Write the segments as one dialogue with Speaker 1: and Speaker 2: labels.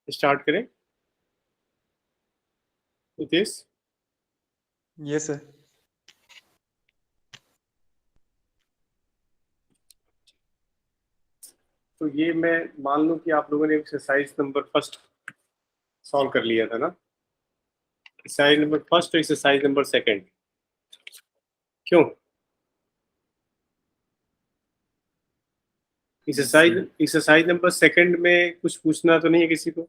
Speaker 1: Start करें Nitish?
Speaker 2: Yes sir.
Speaker 1: तो ये मैं मान लूं कि आप लोगों ने एक्सरसाइज नंबर फर्स्ट सॉल्व कर लिया था ना, एक्सरसाइज नंबर फर्स्ट और एक्सरसाइज नंबर सेकंड। क्यों? एक्सरसाइज नंबर सेकंड में कुछ पूछना तो नहीं है किसी को?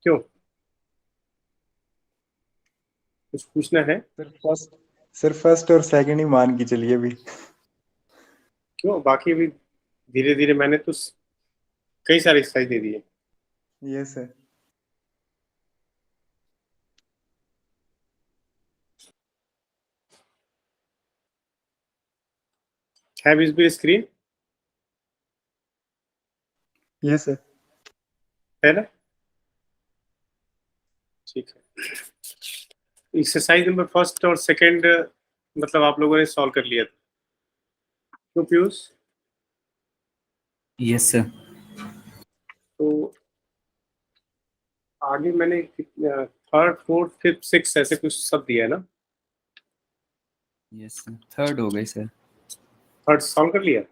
Speaker 1: क्यों, कुछ पूछना है?
Speaker 2: सर फर्स्ट और सेकंड ही मान के चलिए अभी।
Speaker 1: क्यों, बाकी भी धीरे धीरे, मैंने तो कई सारे एक्सरसाइज दे दिए।
Speaker 2: Yes sir.
Speaker 1: है विजिबल स्क्रीन?
Speaker 2: Yes sir.
Speaker 1: है ना? ठीक है। एक्सरसाइज नंबर फर्स्ट और सेकंड मतलब आप लोगों ने सॉल्व कर लिया था, तो पीयूष?
Speaker 3: Yes sir.
Speaker 1: तो आगे मैंने थर्ड फोर्थ फिफ्थ सिक्स ऐसे कुछ सब दिया है ना?
Speaker 3: यस सर, थर्ड हो गई सर।
Speaker 1: थर्ड सॉल्व कर लिया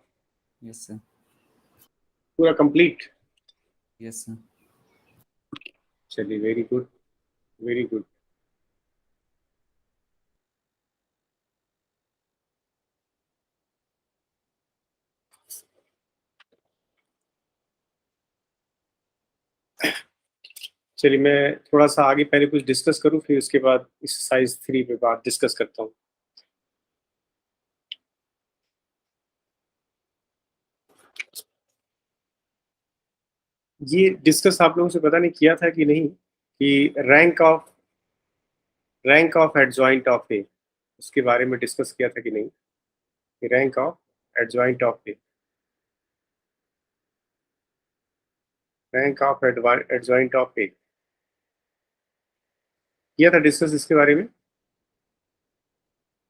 Speaker 3: यस सर।
Speaker 1: पूरा कंप्लीट?
Speaker 3: Yes sir.
Speaker 1: चलिए, वेरी गुड, वेरी गुड। चलिए, मैं थोड़ा सा आगे पहले कुछ डिस्कस करूं, फिर उसके बाद एक्सरसाइज 3 पे बात डिस्कस करता हूं। ये डिस्कस आप लोगों से पता नहीं किया था कि नहीं, कि rank of adjoint of A, उसके बारे में डिस्कस किया था कि नहीं, कि rank of adjoint of A, rank of adjoint of A किया था डिस्कस इसके बारे में?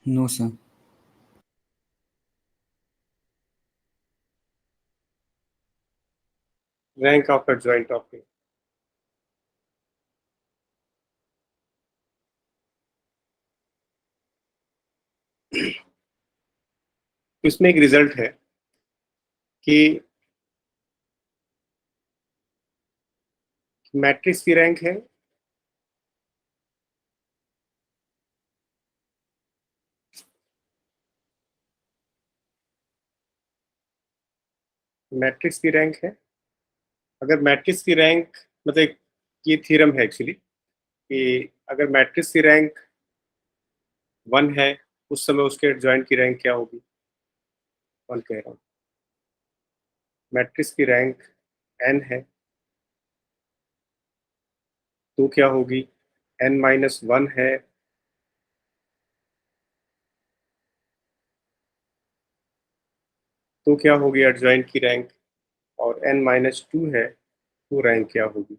Speaker 3: No sir.
Speaker 1: Rank of adjoint of A, इसमें एक रिजल्ट है कि मैट्रिक्स की रैंक है मैट्रिक्स की रैंक है। अगर मैट्रिक्स की रैंक, मतलब ये थ्योरम है एक्चुअली, कि अगर मैट्रिक्स की रैंक 1 है, उस समय उसके एडजॉइंट की रैंक क्या होगी? 1 कह रहा हूँ। मैट्रिक्स की रैंक n है तो क्या होगी? n-1 है तो क्या होगी एडजॉइंट की रैंक? और n-2 है तो रैंक क्या होगी?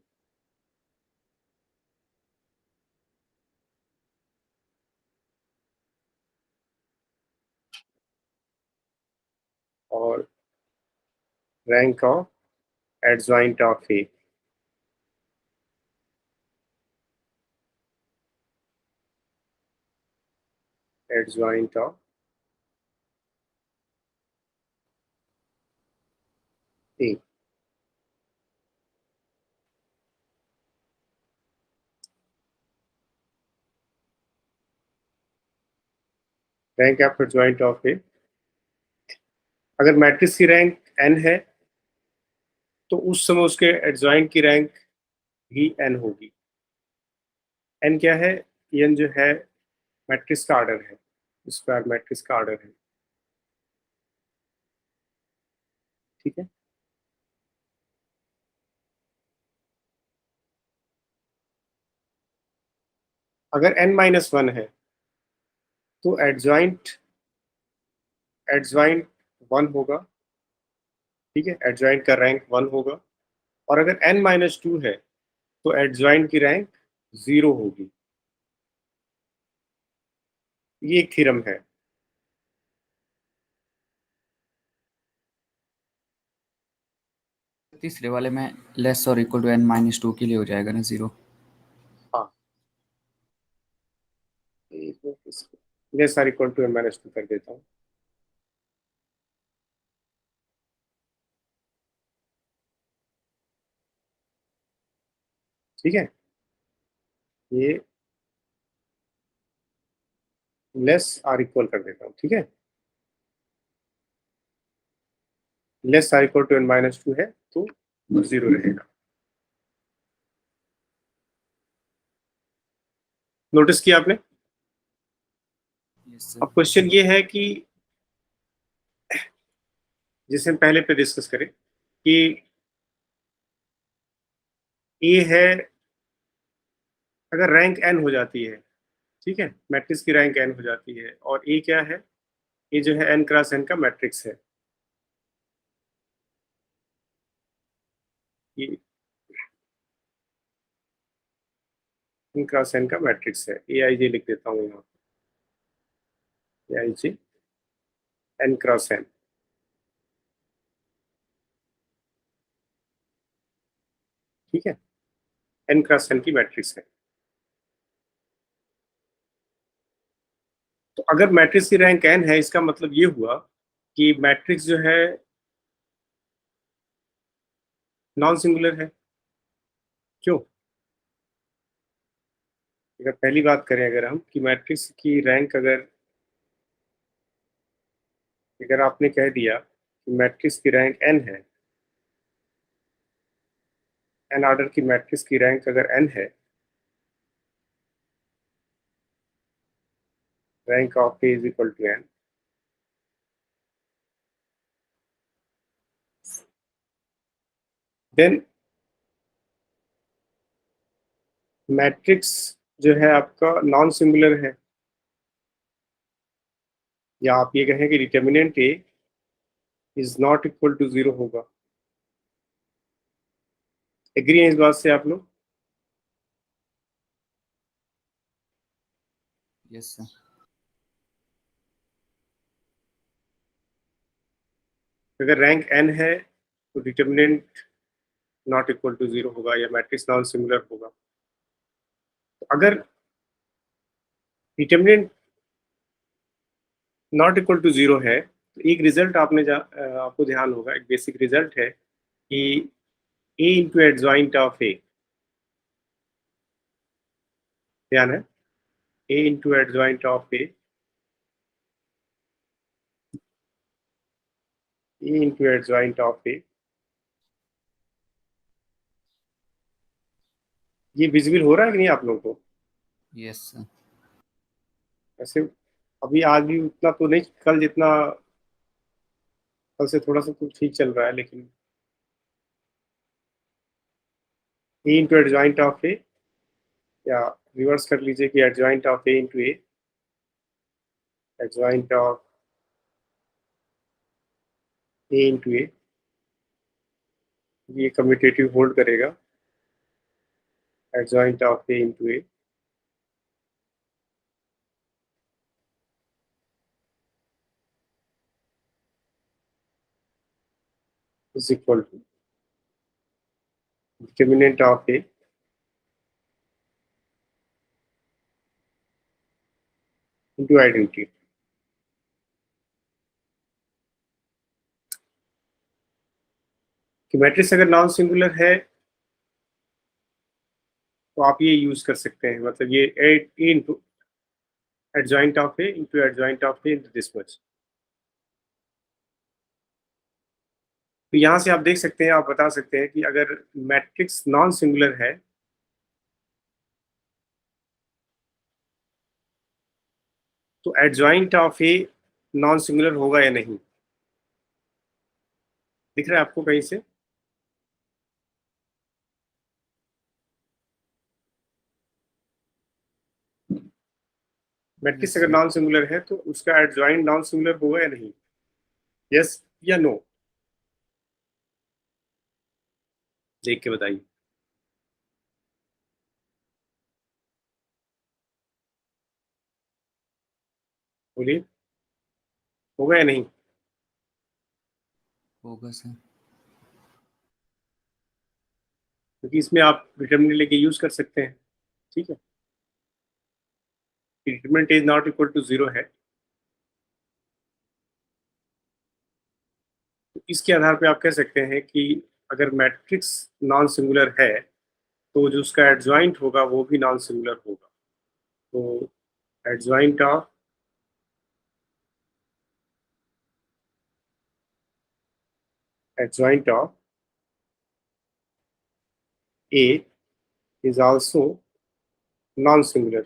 Speaker 1: और rank of adjoint of A, adjoint of A. Rank of adjoint of A, अगर मैट्रिक्स की रैंक n है तो उस समय उसके एडजॉइंट की रैंक भी n होगी। n क्या है? n जो है मैट्रिक्स का ऑर्डर है, स्क्वायर मैट्रिक्स का ऑर्डर है। ठीक है। अगर n-1 है तो एडजॉइंट 1 होगा। ठीक है, एडजॉइंट का रैंक 1 होगा। और अगर n-2 है तो एडजॉइंट की रैंक 0 होगी। ये एक थ्योरम है।
Speaker 3: तीसरे वाले में लेस और इक्वल टू n-2 के लिए हो जाएगा ना 0।
Speaker 1: हाँ, less or equal to n-2 कर देता हूँ। ठीक है, ये लेस आर इक्वल कर देता हूँ। ठीक है, less or equal to n-2 है तो 0 रहेगा। नोटिस किया आपने?
Speaker 3: यस
Speaker 1: अब
Speaker 3: सर।
Speaker 1: क्वेश्चन ये है कि जिसे हम पहले पे डिस्कस करें कि ए है, अगर रैंक n हो जाती है, ठीक है, मैट्रिक्स की रैंक n हो जाती है, और ए क्या है, ये जो है n क्रॉस n का मैट्रिक्स है। ये n क्रॉस n का मैट्रिक्स है। ए आई जे लिख देता हूँ यहाँ, ए आई जे n क्रॉस n। ठीक है, n क्रॉस n की मैट्रिक्स है। तो अगर मैट्रिक्स की रैंक n है, इसका मतलब ये हुआ कि मैट्रिक्स जो है नॉन सिंगुलर है। क्यों? अगर पहली बात करें अगर हम कि मैट्रिक्स की रैंक अगर आपने कह दिया कि मैट्रिक्स की रैंक n है, n ऑर्डर की मैट्रिक्स की रैंक अगर n है, rank of A is equal to n, then matrix जो है आपका नॉन सिंगुलर है, या आप ये कहें कि determinant A is not equal to 0 होगा। एग्री है इस बात से आप लोग?
Speaker 3: Yes sir.
Speaker 1: अगर रैंक n है तो डिटर्मिनेंट नॉट इक्वल टू 0 होगा, या मैट्रिक्स नॉन सिंगुलर होगा। तो अगर डिटर्मिनेंट नॉट इक्वल टू 0 है, तो एक रिजल्ट आपको ध्यान होगा, एक बेसिक रिजल्ट है कि A into adjoint of A, ध्यान है, A into adjoint of A into adjoint of A, ये विजिबल हो रहा है कि नहीं आप लोगों को?
Speaker 3: Yes sir.
Speaker 1: ऐसे अभी आज भी उतना तो नहीं, कल जितना, कल से थोड़ा सा तो ठीक चल रहा है, लेकिन A into adjoint of A, या रिवर्स कर लीजिए कि adjoint of A into A, adjoint of A into A, ये कम्यूटेटिव होल्ड करेगा, adjoint of A into A is equal to determinant of A into identity. कि matrix अगर non singular है तो आप ये यूज कर सकते हैं, मतलब ये A into adjoint of A into adjoint of A into this much. तो यहाँ से आप देख सकते हैं, आप बता सकते हैं कि अगर मैट्रिक्स नॉन सिंगुलर है तो adjoint of a non singular होगा या नहीं? दिख रहा है आपको कहीं से? मैट्रिक्स
Speaker 3: यस
Speaker 1: अगर
Speaker 3: सर।
Speaker 1: नॉन सिंगुलर है तो उसका एडजॉइंट नॉन सिंगुलर होगा या नहीं? यस या नो? देख के बताइए, बोलिए, होगा या नहीं?
Speaker 3: होगा सर।
Speaker 1: क्योंकि इसमें आप डिटर्मिनेंट लेके यूज कर सकते हैं, ठीक है। Determinant is not equal to 0 है, तो इसके आधार पे आप कह सकते हैं कि अगर मैट्रिक्स नॉन सिंगुलर है तो जो उसका एडजॉइंट होगा वो भी नॉन सिंगुलर होगा। तो adjoint of A is also known singular,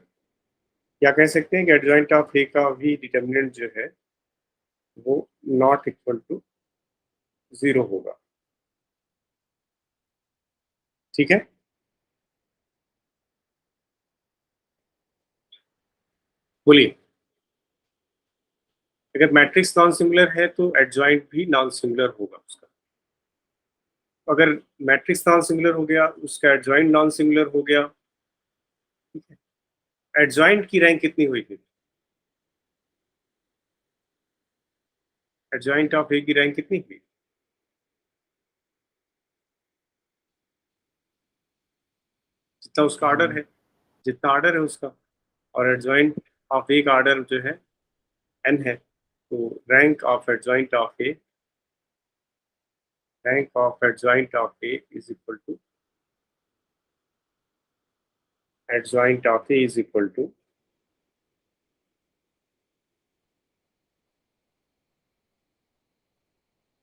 Speaker 1: या कह सकते हैं कि एडजॉइंट ऑफ ए का भी डिटर्मिनेंट जो है वो नॉट इक्वल टू 0 होगा, ठीक है। बोलिए, अगर मैट्रिक्स नॉन सिंगुलर है तो एडजॉइंट भी नॉन सिंगुलर होगा उसका। अगर मैट्रिक्स नॉन सिंगुलर हो गया, उसका एडजॉइंट नॉन सिंगुलर हो गया, ठीक है। एडजॉइंट की रैंक कितनी हुई थी? एडजॉइंट ऑफ ए की रैंक कितनी हुई? जितना उसका ऑर्डर है, जितना ऑर्डर है उसका, और एडजॉइंट ऑफ ए का ऑर्डर जो है n है, तो rank of adjoint of A is equal to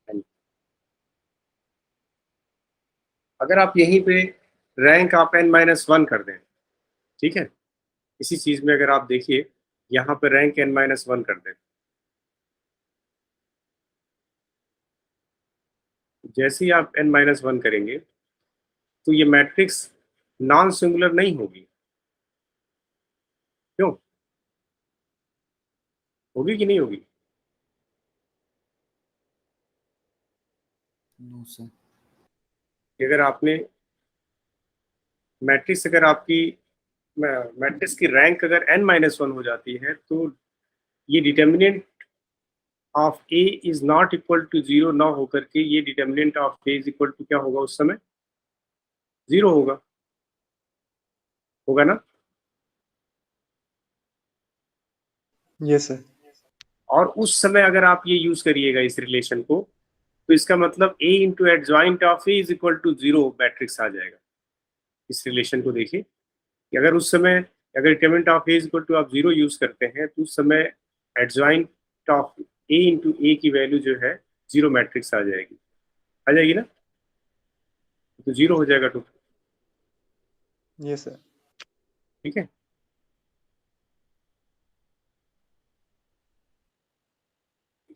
Speaker 1: n। अगर आप यहीं पे रैंक आप n-1 कर दें, ठीक है, इसी चीज में अगर आप देखिए यहाँ पे रैंक n-1 कर दें, जैसे ही आप n-1 करेंगे तो ये मैट्रिक्स नॉन सिंगुलर नहीं होगी। क्यों? होगी कि नहीं होगी?
Speaker 3: No sir.
Speaker 1: अगर आपने मैट्रिक्स, अगर आपकी मैट्रिक्स की रैंक अगर n-1 हो जाती है तो ये determinant of A is not equal to 0 ना होकर के ये determinant of A is equal to क्या होगा उस समय? 0 होगा, होगा ना।
Speaker 2: Yes sir.
Speaker 1: और उस समय अगर आप ये यूज करिएगा इस रिलेशन को, तो इसका मतलब a into adjoint of A is equal to 0 matrix आ जाएगा। इस रिलेशन को देखिए कि अगर उस समय, अगर determinant of A is equal to आप 0 यूज करते हैं तो उस समय adjoint of A into A की वैल्यू जो है 0 मैट्रिक्स आ जाएगी, आ जाएगी ना, तो 0 हो जाएगा टोटल,
Speaker 2: यस सर।
Speaker 1: ठीक है।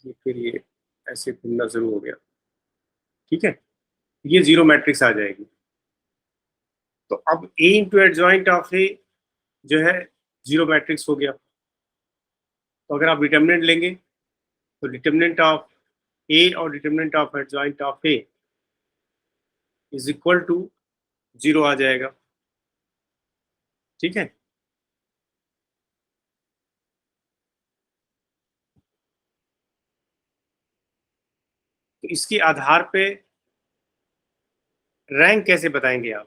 Speaker 1: ये फिर ये ऐसे घूमना शुरू हो गया, ठीक है, ये 0 मैट्रिक्स आ जाएगी। तो अब ए इंटू एडजॉइंट ऑफ ए जो है 0 मैट्रिक्स हो गया। तो अगर आप डिटर्मिनेंट लेंगे तो डिटर्मिनेंट ऑफ ए और determinant of adjoint of A is equal to 0 आ जाएगा, ठीक है। तो इसके आधार पे रैंक कैसे बताएंगे आप?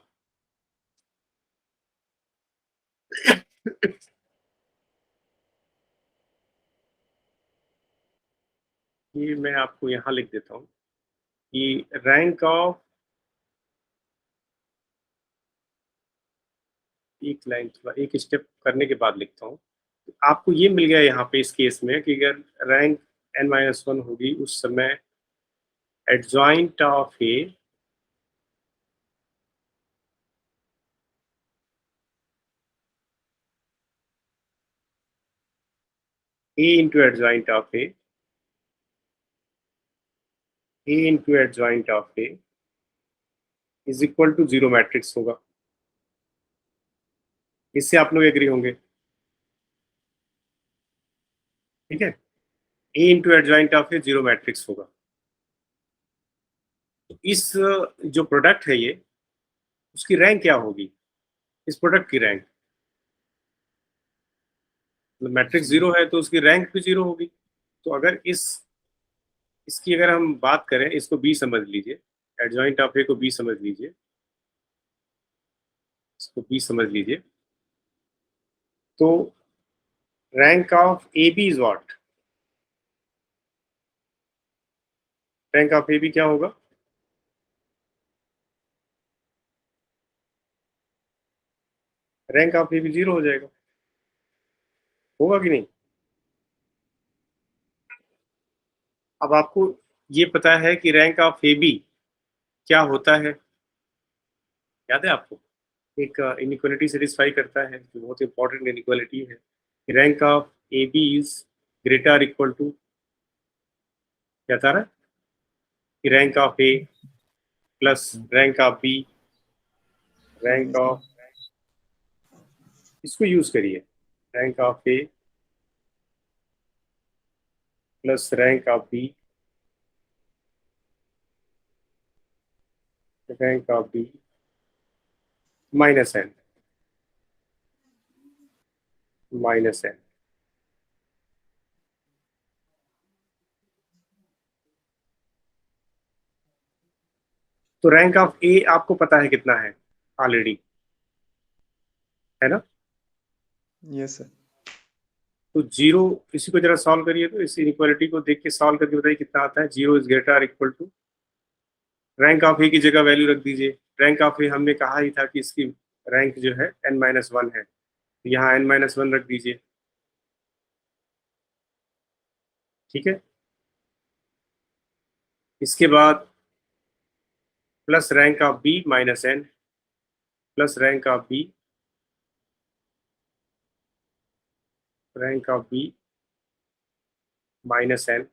Speaker 1: ये मैं आपको यहाँ लिख देता हूँ कि रैंक ऑफ, एक लाइन थोड़ा एक स्टेप करने के बाद लिखता हूँ। आपको ये मिल गया यहाँ पे इस केस में कि अगर रैंक n-1 होगी उस समय adjoint of A into adjoint of A into adjoint of A is equal to 0 matrix होगा। इससे आप लोग एग्री होंगे, ठीक है। A into adjoint of A 0 matrix होगा। तो इस जो प्रोडक्ट है ये, उसकी रैंक क्या होगी? इस प्रोडक्ट की रैंक, मतलब मैट्रिक्स 0 है तो उसकी रैंक भी 0 होगी। तो अगर इसकी अगर हम बात करें, इसको बी समझ लीजिए, एडजॉइंट ऑफ ए को बी समझ लीजिए, इसको बी समझ लीजिए। तो rank of A B is what? Rank of A B क्या होगा? रैंक ऑफ ए बी 0 हो जाएगा, होगा कि नहीं? अब आपको ये पता है कि रैंक ऑफ ए बी क्या होता है, याद है आपको? एक इनइक्वालिटी सेटिस्फाई करता है, जो बहुत इंपॉर्टेंट इनइक्वालिटी है। Rank of A B is greater equal to, क्या था ना, कि rank of A plus rank of B, rank of, इसको यूज करिए, rank of A plus rank of B, rank of B minus N, minus N. तो rank of A आपको पता है कितना है ऑलरेडी, है ना?
Speaker 2: Yes sir.
Speaker 1: तो 0, इसी को जरा सॉल्व करिए, तो इस इनइक्वालिटी को देख के सॉल्व करके बताइए कितना आता है। 0 is greater equal to, rank of A की जगह वैल्यू रख दीजिए। रैंक ऑफ ए हमने कहा ही था कि इसकी रैंक जो है n-1 है, तो यहाँ n-1 रख दीजिए, ठीक है। इसके बाद plus rank of B minus N, plus rank of B, rank of B minus N.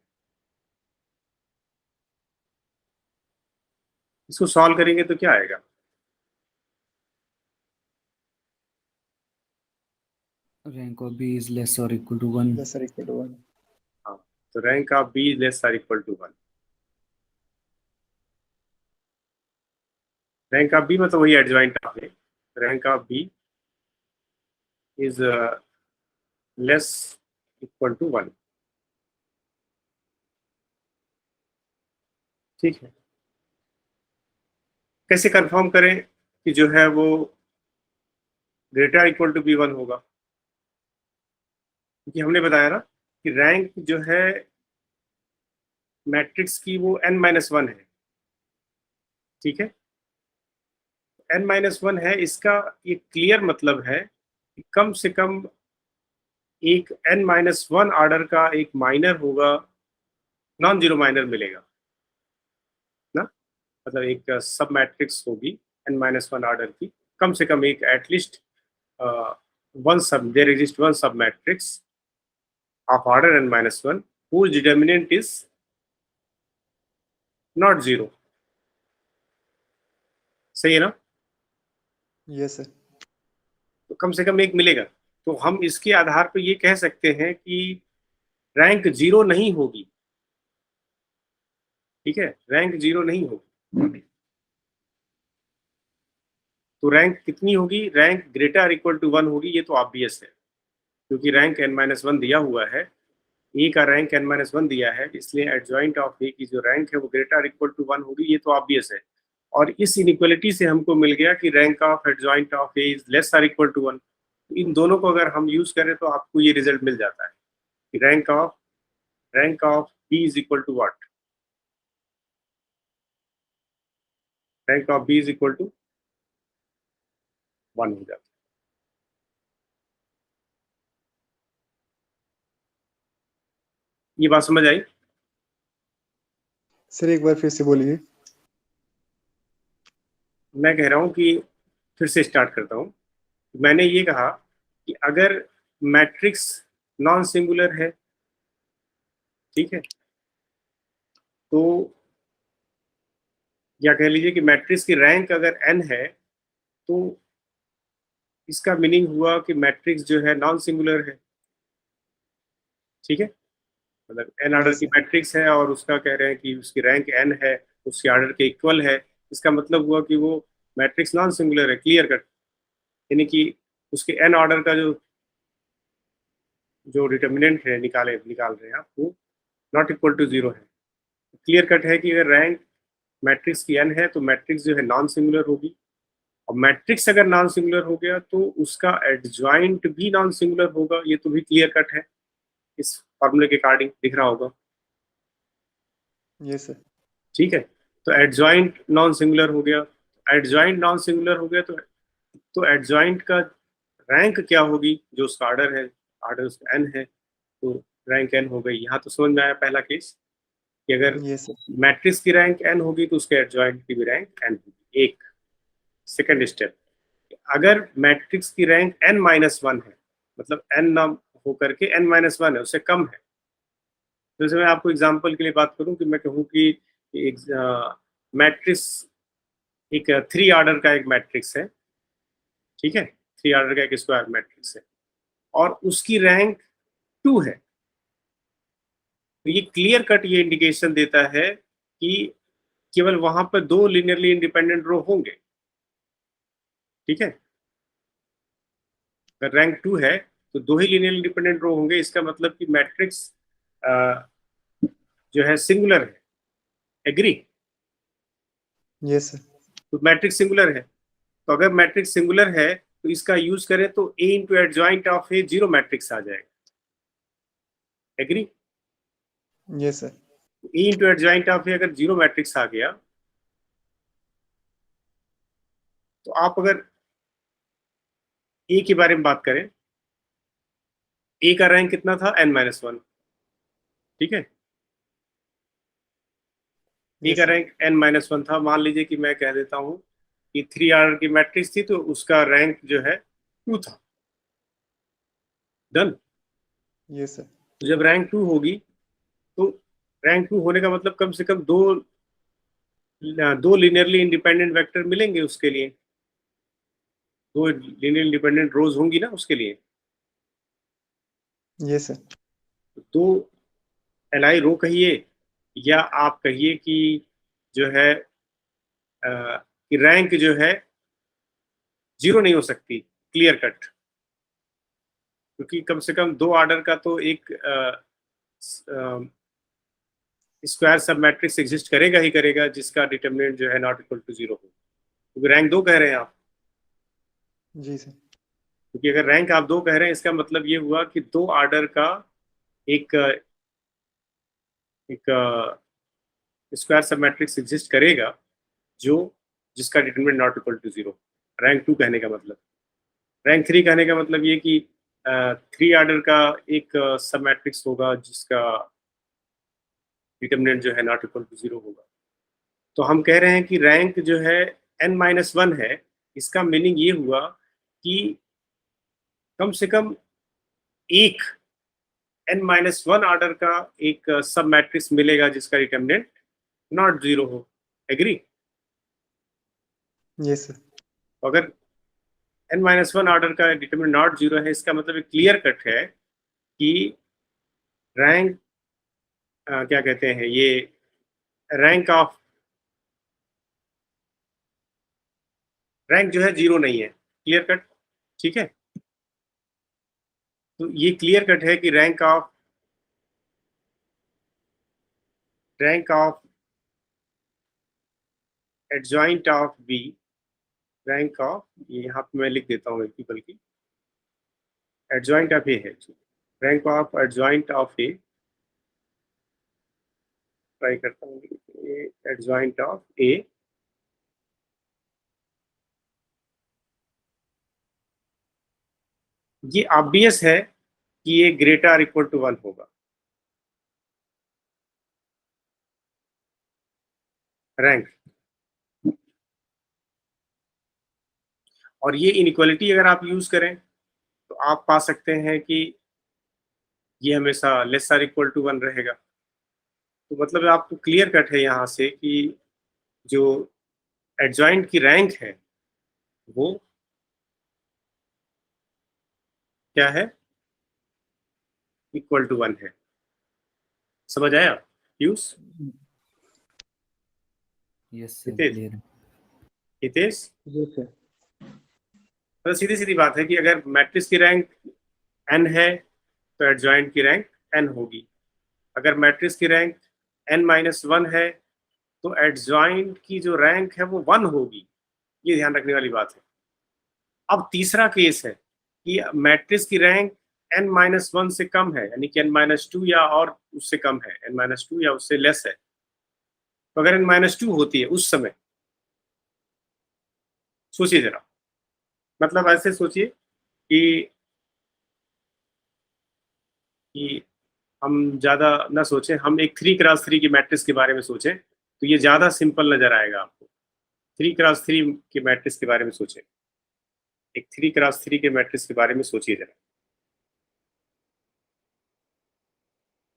Speaker 1: इसको सॉल्व करेंगे तो क्या आएगा?
Speaker 3: Rank of B is less और equal to 1।
Speaker 2: Lesser equal to 1।
Speaker 1: हाँ, तो रैंक ऑफ बी लेस और equal to 1। Rank of B मतलब वही adjoint of A, rank of B is less equal to 1, ठीक है। कैसे कंफर्म करें कि जो है वो ग्रेटर इक्वल टू बी 1 होगा? क्योंकि हमने बताया ना कि रैंक जो है मैट्रिक्स की वो n-1 है, ठीक है। n-1 है, इसका ये क्लियर मतलब है कि कम से कम एक n-1 ऑर्डर का एक माइनर होगा, नॉन जीरो माइनर मिलेगा ना, मतलब एक सब मैट्रिक्स होगी n-1 ऑर्डर की, कम से कम एक एटलीस्ट वन सब, देयर एग्जिस्ट वन सब matrix of order n-1 whose determinant is not 0, सही है ना?
Speaker 2: Yes sir.
Speaker 1: तो कम से कम एक मिलेगा। तो हम इसके आधार पर ये कह सकते हैं कि रैंक 0 नहीं होगी, ठीक है, रैंक 0 नहीं होगी। तो रैंक कितनी होगी? रैंक ग्रेटर इक्वल टू 1 होगी, ये तो ऑब्वियस है, क्योंकि रैंक n-1 दिया हुआ है, ए का रैंक n-1 दिया है, इसलिए एडजॉइंट ऑफ ए की जो रैंक है वो ग्रेटर इक्वल टू 1 होगी, ये तो ऑब्वियस है। और इस इनइक्वालिटी से हमको मिल गया कि rank of adjoint of A is less और इक्वल टू 1। इन दोनों को अगर हम यूज करें तो आपको ये रिजल्ट मिल जाता है कि rank of B is equal to what? Rank of B is equal to 1 हो जाता है। ये बात समझ आई?
Speaker 2: सर एक बार फिर से बोलिए।
Speaker 1: मैं कह रहा हूं कि फिर से स्टार्ट करता हूं। मैंने ये कहा कि अगर मैट्रिक्स नॉन सिंगुलर है, ठीक है, तो या कह लीजिए कि मैट्रिक्स की रैंक अगर n है, तो इसका मीनिंग हुआ कि मैट्रिक्स जो है नॉन सिंगुलर है, ठीक है। मतलब n ऑर्डर
Speaker 2: यस
Speaker 1: की
Speaker 2: सर।
Speaker 1: मैट्रिक्स है और उसका कह रहे हैं कि उसकी रैंक n है, उसके ऑर्डर के इक्वल है, इसका मतलब हुआ कि वो मैट्रिक्स नॉन सिंगुलर है, क्लियर कट। यानी कि उसके n ऑर्डर का जो जो डिटर्मिनेंट है निकाल रहे हैं आप, वो नॉट इक्वल टू 0 है। क्लियर कट है कि अगर रैंक मैट्रिक्स की n है तो मैट्रिक्स जो है नॉन सिंगुलर होगी, और मैट्रिक्स अगर नॉन सिंगुलर हो गया तो उसका एडजॉइंट भी नॉन सिंगुलर होगा, ये तो भी क्लियर कट है, इस फॉर्मूले के अकॉर्डिंग दिख रहा होगा।
Speaker 2: Yes sir.
Speaker 1: ठीक है, तो एडजॉइंट नॉन सिंगुलर हो गया, एडजॉइंट नॉन सिंगुलर हो गया तो एडजॉइंट का रैंक क्या होगी, जो उसका ऑर्डर है, ऑर्डर उसका एन है, तो रैंक एन हो गई। यहाँ तो समझ में आया पहला केस कि अगर
Speaker 2: यस सर।
Speaker 1: मैट्रिक्स की रैंक एन होगी तो उसके एडजॉइंट की भी रैंक एन होगी। एक सेकंड स्टेप, अगर मैट्रिक्स की रैंक n माइनस वन है, मतलब n नाम होकर के n माइनस वन है, उससे कम है, तो जैसे मैं आपको एग्जांपल के लिए बात करूं कि मैं कहूं कि एक मैट्रिक्स एक 3 ऑर्डर का एक मैट्रिक्स है, ठीक है, 3 ऑर्डर का एक स्क्वायर मैट्रिक्स है और उसकी रैंक 2 है, तो ये क्लियर कट ये इंडिकेशन देता है कि केवल वहां पर 2 लिनियरली इंडिपेंडेंट रो होंगे। ठीक है, अगर रैंक 2 है तो 2 ही लिनियर इंडिपेंडेंट रो होंगे, इसका मतलब कि मैट्रिक्स जो है सिंगुलर है। एग्री?
Speaker 2: Yes sir.
Speaker 1: तो मैट्रिक्स सिंगुलर है, तो अगर मैट्रिक्स सिंगुलर है तो इसका यूज करें तो A into adjoint of A zero matrix आ जाएगा। Agree?
Speaker 2: Yes sir.
Speaker 1: A into adjoint of A अगर जीरो मैट्रिक्स आ गया तो आप अगर ए के बारे में बात करें, ए का रैंक कितना था, n माइनस वन। ठीक है, ए
Speaker 2: यस
Speaker 1: का
Speaker 2: sir.
Speaker 1: Rank n minus one था। मान लीजिए कि मैं कह देता हूं कि 3 ऑर्डर की मैट्रिक्स थी तो उसका रैंक जो है 2 था। डन।
Speaker 2: Yes sir.
Speaker 1: तो जब रैंक 2 होगी तो रैंक 2 होने का मतलब कम से कम दो लिनियरली इंडिपेंडेंट वेक्टर मिलेंगे उसके लिए, 2 लिनियर इंडिपेंडेंट रोज होंगी ना उसके लिए।
Speaker 2: Yes sir.
Speaker 1: तो एलआई रो कहिए या आप कहिए कि जो है कि रैंक जो है जीरो नहीं हो सकती, क्लियर कट, क्योंकि कम से कम 2 ऑर्डर का तो एक स्क्वायर सब मैट्रिक्स एग्जिस्ट करेगा ही करेगा जिसका डिटरमिनेंट जो है नॉट इक्वल टू जीरो हो, क्योंकि रैंक 2 कह रहे हैं आप।
Speaker 2: जी सर।
Speaker 1: क्योंकि अगर रैंक आप 2 कह रहे हैं इसका मतलब ये हुआ कि 2 ऑर्डर का एक एक स्क्वायर सब मैट्रिक्स एग्जिस्ट करेगा जो जिसका determinant not equal to zero. Rank 2 कहने का मतलब, रैंक 3 कहने का मतलब ये कि 3 ऑर्डर का एक सब मैट्रिक्स होगा जिसका डिटरमिनेंट जो है नॉट इक्वल टू जीरो होगा। तो हम कह रहे हैं कि रैंक जो है n माइनस वन है, इसका मीनिंग ये हुआ कि कम से कम एक n माइनस वन ऑर्डर का एक सब मैट्रिक्स मिलेगा जिसका डिटरमिनेंट नॉट जीरो हो। एग्री?
Speaker 2: Yes sir.
Speaker 1: अगर n माइनस वन ऑर्डर का डिटरमिनेंट नॉट जीरो है, इसका मतलब क्लियर कट है कि रैंक क्या कहते हैं ये, रैंक जो है जीरो नहीं है। Clear cut? ठीक है, तो ये क्लियर कट है कि rank of adjoint of B, rank of, ये यहाँ पे मैं लिख देता हूँ बल्कि एडजॉइंट ऑफ ए है, rank of adjoint of A, try करता हूँ, एडजॉइंट ऑफ ए ये ऑब्वियस है कि ये ग्रेटर इक्वल टू वन होगा। रैंक, और ये इनइक्वालिटी अगर आप यूज करें तो आप पा सकते हैं कि ये हमेशा less or equal to one रहेगा। तो मतलब आपको क्लियर कट है यहाँ से कि जो एडजॉइंट की रैंक है वो क्या है, इक्वल टू वन है। समझ आया use?
Speaker 3: Yes sir,
Speaker 1: Hitesh,
Speaker 3: clear है।
Speaker 2: Yes sir.
Speaker 1: तो सीधी सीधी बात है कि अगर मैट्रिक्स की रैंक n है तो एडजॉइंट की रैंक n होगी। अगर मैट्रिक्स की रैंक n माइनस वन है तो एडजॉइंट की जो रैंक है वो वन होगी। ये ध्यान रखने वाली बात है। अब तीसरा केस है कि मैट्रिक्स की रैंक n-1 से कम है, यानी कि n-2 या और उससे कम है, n-2 या उससे लेस है। तो अगर n-2 होती है उस समय, सोचिए जरा, मतलब ऐसे सोचिए कि हम ज्यादा ना सोचें, हम एक 3x3 की मैट्रिक्स के बारे में सोचें तो ये ज्यादा सिंपल नजर आएगा आपको। 3x3 के मैट्रिक्स के बारे में सोचें, एक 3x3 के मैट्रिक्स के बारे में सोचिए जरा।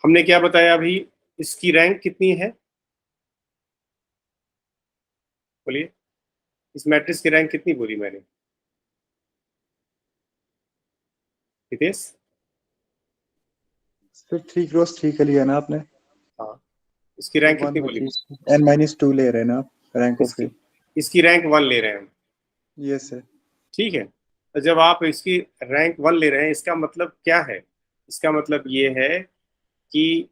Speaker 1: हमने क्या बताया अभी, इसकी रैंक कितनी है, बोलिए, इस मैट्रिक्स की रैंक कितनी बोली मैंने, हितेश?
Speaker 2: सर 3x3 का लिया ना आपने?
Speaker 1: हाँ, इसकी रैंक कितनी
Speaker 2: वन
Speaker 1: बोली?
Speaker 2: n-2 ले रहे हैं ना आप, रैंक ऑफ
Speaker 1: इसकी
Speaker 2: ए।
Speaker 1: इसकी रैंक 1 ले रहे हैं हम,
Speaker 2: यस सर।
Speaker 1: ठीक है। तो जब आप इसकी रैंक 1 ले रहे हैं, इसका मतलब क्या है? इसका मतलब ये है कि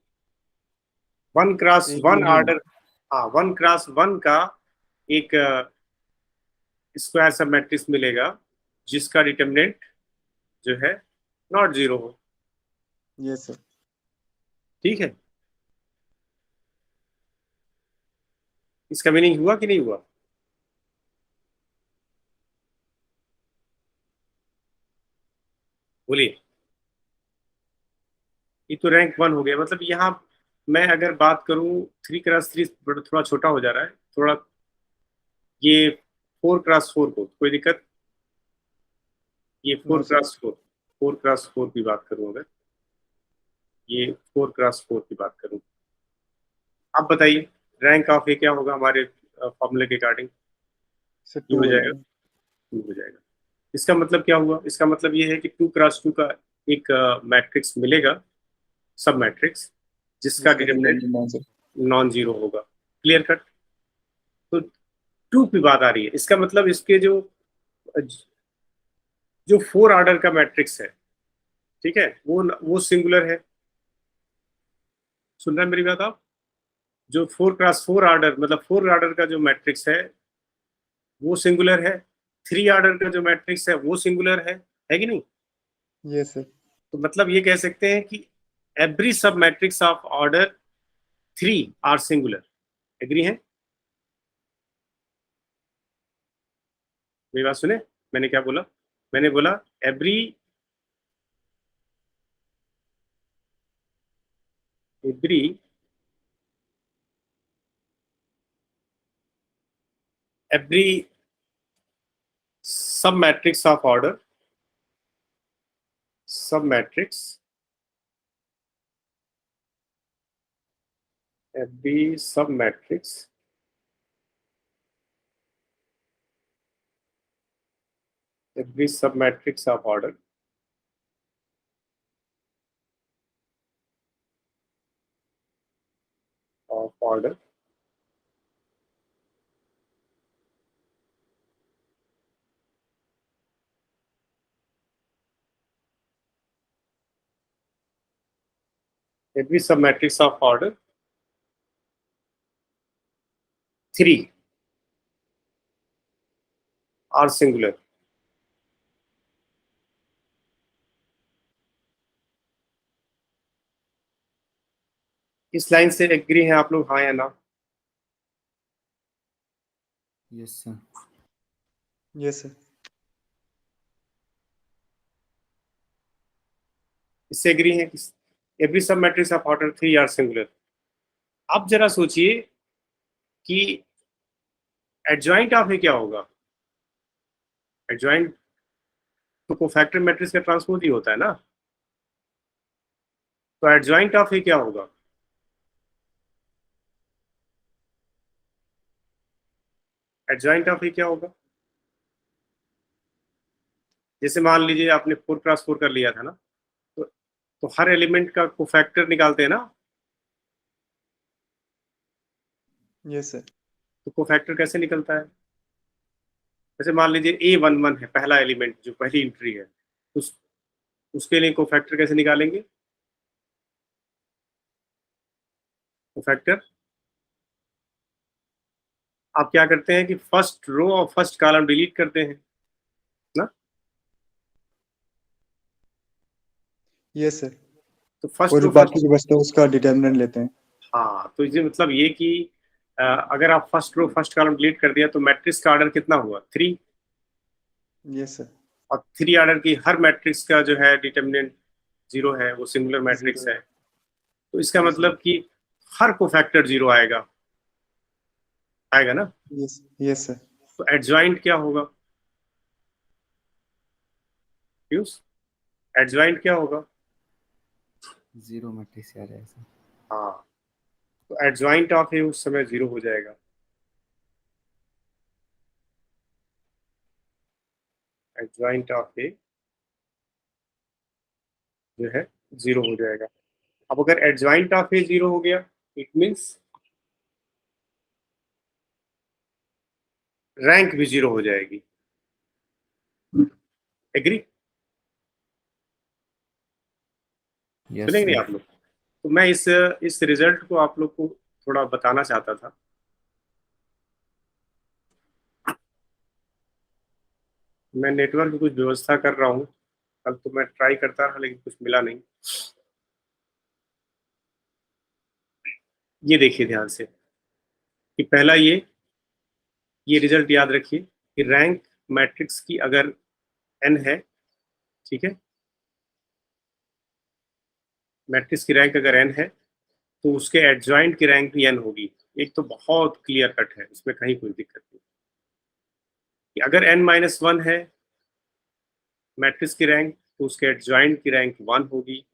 Speaker 1: 1x1 ऑर्डर, हाँ 1x1 का एक स्क्वायर सब मैट्रिक्स मिलेगा जिसका डिटर्मिनेंट जो है नॉट जीरो हो,
Speaker 2: यस सर।
Speaker 1: ठीक है। इसका मीनिंग हुआ कि नहीं हुआ? बोलिए। ये तो रैंक 1 हो गया, मतलब यहाँ मैं अगर बात करूं 3x3 थोड़ा छोटा हो जा रहा है थोड़ा, ये 4x4 को कोई दिक्कत, ये
Speaker 2: नो सर।
Speaker 1: 4x4 की बात करूं अगर, ये 4x4 की बात करूं, आप बताइए रैंक ऑफ ये क्या होगा हमारे फॉर्मूले के अकॉर्डिंग?
Speaker 2: सर
Speaker 1: टू
Speaker 2: 2
Speaker 1: हो
Speaker 2: हो
Speaker 1: जाएगा,
Speaker 2: जाएगा।
Speaker 1: 2 हो जाएगा। इसका मतलब क्या हुआ? इसका मतलब ये है कि 2x2 का एक मैट्रिक्स मिलेगा, सब मैट्रिक्स, जिसका
Speaker 2: जिसका
Speaker 1: determinant
Speaker 2: determinant answer.
Speaker 1: Non zero होगा। Clear cut? तो 2 की बात आ रही है, इसका मतलब इसके जो जो 4 ऑर्डर का मैट्रिक्स है, ठीक है, वो सिंगुलर है। सुन रहे हैं मेरी बात आप? जो 4x4 ऑर्डर, मतलब 4 ऑर्डर का जो मैट्रिक्स है वो सिंगुलर है, 3 ऑर्डर का जो मैट्रिक्स है वो सिंगुलर है कि नहीं?
Speaker 2: Yes sir.
Speaker 1: तो मतलब ये कह सकते हैं कि every submatrix of order 3 are singular. Agree है? मेरी बात सुने, मैंने क्या बोला? मैंने बोला every every every submatrix of order, submatrix, every submatrix, every submatrix of order of order every submatrix of order 3 are singular। इस लाइन से एग्री हैं आप लोग, हाँ या ना?
Speaker 3: Yes sir.
Speaker 2: Yes sir.
Speaker 1: इससे एग्री हैं कि every submatrix of order 3 are singular. अब जरा सोचिए कि एडजॉइंट ऑफ ये क्या होगा? एडजॉइंट तो कोफैक्टर मैट्रिक्स का ट्रांसपोज ही होता है ना, तो एडजॉइंट ऑफ ये क्या होगा? एडजॉइंट ऑफ ये क्या होगा? जैसे मान लीजिए आपने 4x4 कर लिया था ना, तो हर एलिमेंट का कोफैक्टर निकालते हैं ना,
Speaker 2: यस सर।
Speaker 1: तो कोफैक्टर कैसे निकलता है? जैसे मान लीजिए A11 है पहला एलिमेंट, जो पहली एंट्री है, उसके लिए कोफैक्टर कैसे निकालेंगे? कोफैक्टर आप क्या करते हैं कि फर्स्ट रो और फर्स्ट कॉलम डिलीट करते हैं ना।
Speaker 2: Yes sir.
Speaker 1: तो फर्स्ट
Speaker 2: और
Speaker 1: रो
Speaker 2: जो
Speaker 1: फर्स्ट,
Speaker 2: बाकी जो बचता है उसका डिटर्मिनेंट लेते हैं।
Speaker 1: हाँ, तो ये मतलब ये कि अगर आप first row first column delete कर दिया तो मैट्रिक्स का ऑर्डर कितना हुआ, 3।
Speaker 2: Yes sir.
Speaker 1: और 3 ऑर्डर की हर मैट्रिक्स का जो है डिटर्मिनेंट 0 है, वो सिंगुलर मैट्रिक्स
Speaker 2: 0
Speaker 1: है। तो इसका
Speaker 2: जी सर।
Speaker 1: मतलब कि हर कोफैक्टर 0 आएगा, आएगा ना।
Speaker 2: Yes yes sir.
Speaker 1: तो एडजॉइंट क्या होगा, यूज एडजॉइंट क्या होगा।
Speaker 3: जीरो मैट्रिक्स आ जाएगा सर।
Speaker 1: हाँ, तो एडजॉइंट ऑफ ए उस समय 0 हो जाएगा। एडजॉइंट ऑफ ए जो है 0 हो जाएगा। अब अगर एडजॉइंट ऑफ ए 0 हो गया, इट मीन्स रैंक भी 0 हो जाएगी। एग्री,
Speaker 3: यस
Speaker 1: सुनेंगे नहीं
Speaker 3: सर।
Speaker 1: आप लोग। तो मैं इस रिजल्ट को आप लोग को थोड़ा बताना चाहता था। मैं नेटवर्क की कुछ व्यवस्था कर रहा हूँ, कल तो मैं ट्राई करता रहा लेकिन कुछ मिला नहीं। ये देखिए ध्यान से कि पहला ये रिजल्ट याद रखिए कि रैंक मैट्रिक्स की अगर n है, ठीक है, मैट्रिक्स की रैंक अगर n है तो उसके एडजॉइंट की रैंक भी n होगी। एक तो बहुत क्लियर कट है, इसमें कहीं कोई दिक्कत नहीं कि अगर n-1 है मैट्रिक्स की रैंक तो उसके एडजॉइंट की रैंक 1 होगी।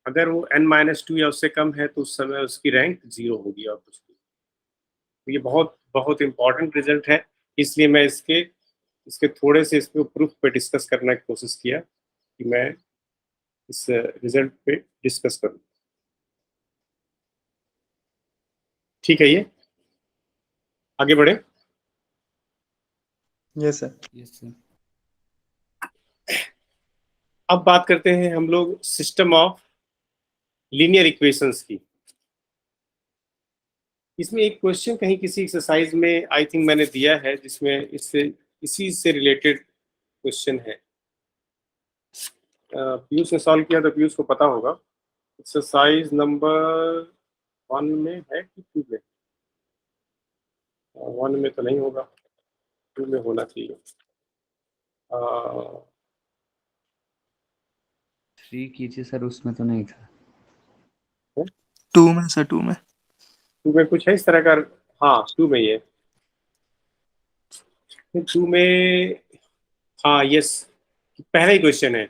Speaker 1: अगर वो n-2 या उससे कम है तो उस समय उसकी रैंक 0 होगी और कुछ नहीं। तो ये बहुत बहुत इंपॉर्टेंट रिजल्ट है, इसलिए मैं इसके इसके थोड़े से इसको प्रूफ पे डिस्कस करने की कोशिश किया कि मैं इस रिजल्ट पे डिस्कस करूं। ठीक है, ये आगे बढ़े।
Speaker 2: Yes sir.
Speaker 3: Yes sir.
Speaker 1: अब बात करते हैं हम लोग सिस्टम ऑफ लीनियर इक्वेशंस की। इसमें एक क्वेश्चन कहीं किसी एक्सरसाइज में आई थिंक मैंने दिया है जिसमें इससे इसी से रिलेटेड क्वेश्चन है। पीयूष ने सॉल्व किया तो पीयूष को पता होगा। एक्सरसाइज नंबर 1 में है कि 2 में, 1 में तो नहीं होगा, 2 में होना चाहिए। अ,
Speaker 3: 3 कीजिए सर, उसमें तो नहीं था।
Speaker 4: 2 में सर, 2 में।
Speaker 1: 2 में कुछ है इस तरह का। हाँ, 2 में ये 2 में, हाँ यस, पहला ही क्वेश्चन है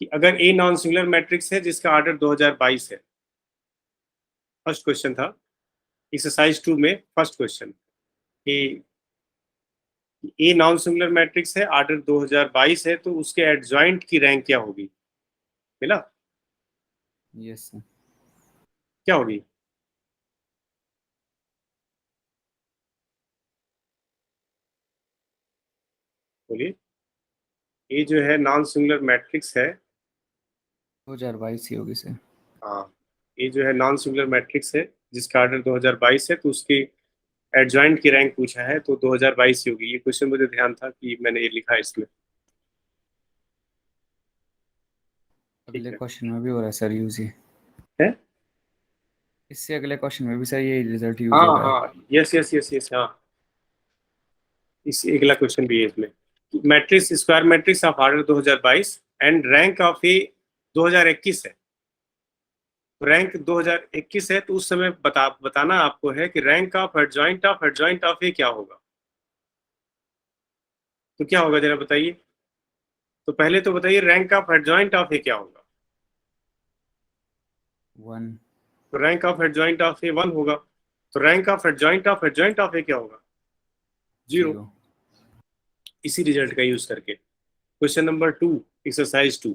Speaker 1: कि अगर ए नॉन सिंगुलर मैट्रिक्स है जिसका ऑर्डर 2022 है। फर्स्ट क्वेश्चन था एक्सरसाइज 2 में, फर्स्ट क्वेश्चन कि ए नॉन सिंगुलर मैट्रिक्स है, ऑर्डर 2022 है, तो उसके एडजॉइंट की रैंक क्या होगी। मिला,
Speaker 3: यस सर।
Speaker 1: क्या होगी। बोलिए, ये जो है नॉन सिंगुलर मैट्रिक्स है।
Speaker 3: 2022 ही होगी सर।
Speaker 1: हाँ, ये जो है नॉन सिंगुलर मैट्रिक्स है जिसका ऑर्डर 2022 है, तो उसकी एडजॉइंट की रैंक पूछा है तो 2022 ही होगी। ये क्वेश्चन मुझे ध्यान था कि मैंने ये लिखा है इसमें। ठीक
Speaker 3: अगले
Speaker 1: है,
Speaker 3: क्वेश्चन में भी हो रहा है सर यूज ही।
Speaker 1: है?
Speaker 3: इससे अगले क्वेश्चन में भी सर यही रिजल्ट यूज हो
Speaker 1: हाँ
Speaker 3: रहा है।
Speaker 1: हाँ, यस यस यस यस, हाँ, इस अगला क्वेश्चन भी है इसमें। Matrix square matrix of order 2022 and rank of A 2021 है। रैंक 2021 है तो उस समय बताना आपको है कि रैंक ऑफ एडजॉइंट ऑफ ए क्या होगा। तो क्या होगा जरा बताइए। तो पहले तो बताइए रैंक ऑफ एडजॉइंट ऑफ ए क्या होगा।
Speaker 3: 1।
Speaker 1: तो रैंक ऑफ एडजॉइंट ऑफ ए 1 होगा। तो रैंक ऑफ एडजॉइंट ऑफ ए क्या होगा, 0।
Speaker 3: 0।
Speaker 1: इसी रिजल्ट का यूज करके question number 2, exercise 2।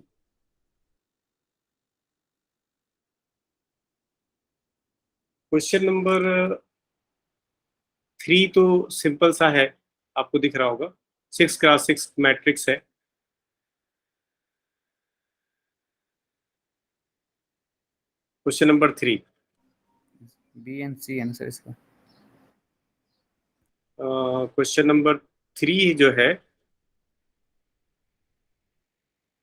Speaker 1: Question number 3 तो सिंपल सा है, आपको दिख रहा होगा, 6x6 मैट्रिक्स है। क्वेश्चन नंबर 3,
Speaker 3: बी एंड सी है ना सर इसका।
Speaker 1: क्वेश्चन नंबर 3 जो है,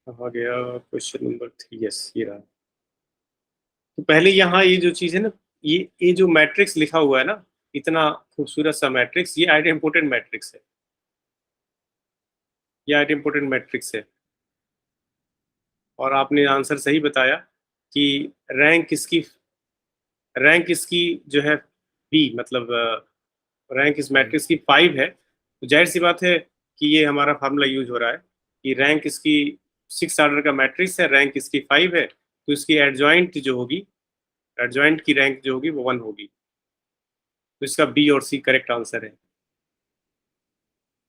Speaker 1: कहाँ गया क्वेश्चन नंबर 3? यस, ये रहा। तो पहले यहाँ ये जो चीज है ना, ये जो मैट्रिक्स लिखा हुआ है ना, इतना खूबसूरत सा मैट्रिक्स, ये आइडेम्पोटेंट मैट्रिक्स है। ये आइडेम्पोटेंट मैट्रिक्स है। और आपने आंसर सही बताया कि रैंक इसकी जो है बी, मतलब रैंक इस मैट्रिक्स की 5 है। तो जाहिर सी बात है कि ये हमारा फार्मूला यूज हो रहा है कि रैंक इसकी 6 ऑर्डर का मैट्रिक्स है, रैंक इसकी 5 है, तो इसकी एडजॉइंट जो होगी, एडजॉइंट की रैंक जो होगी वो 1 होगी। तो इसका बी और सी करेक्ट आंसर है।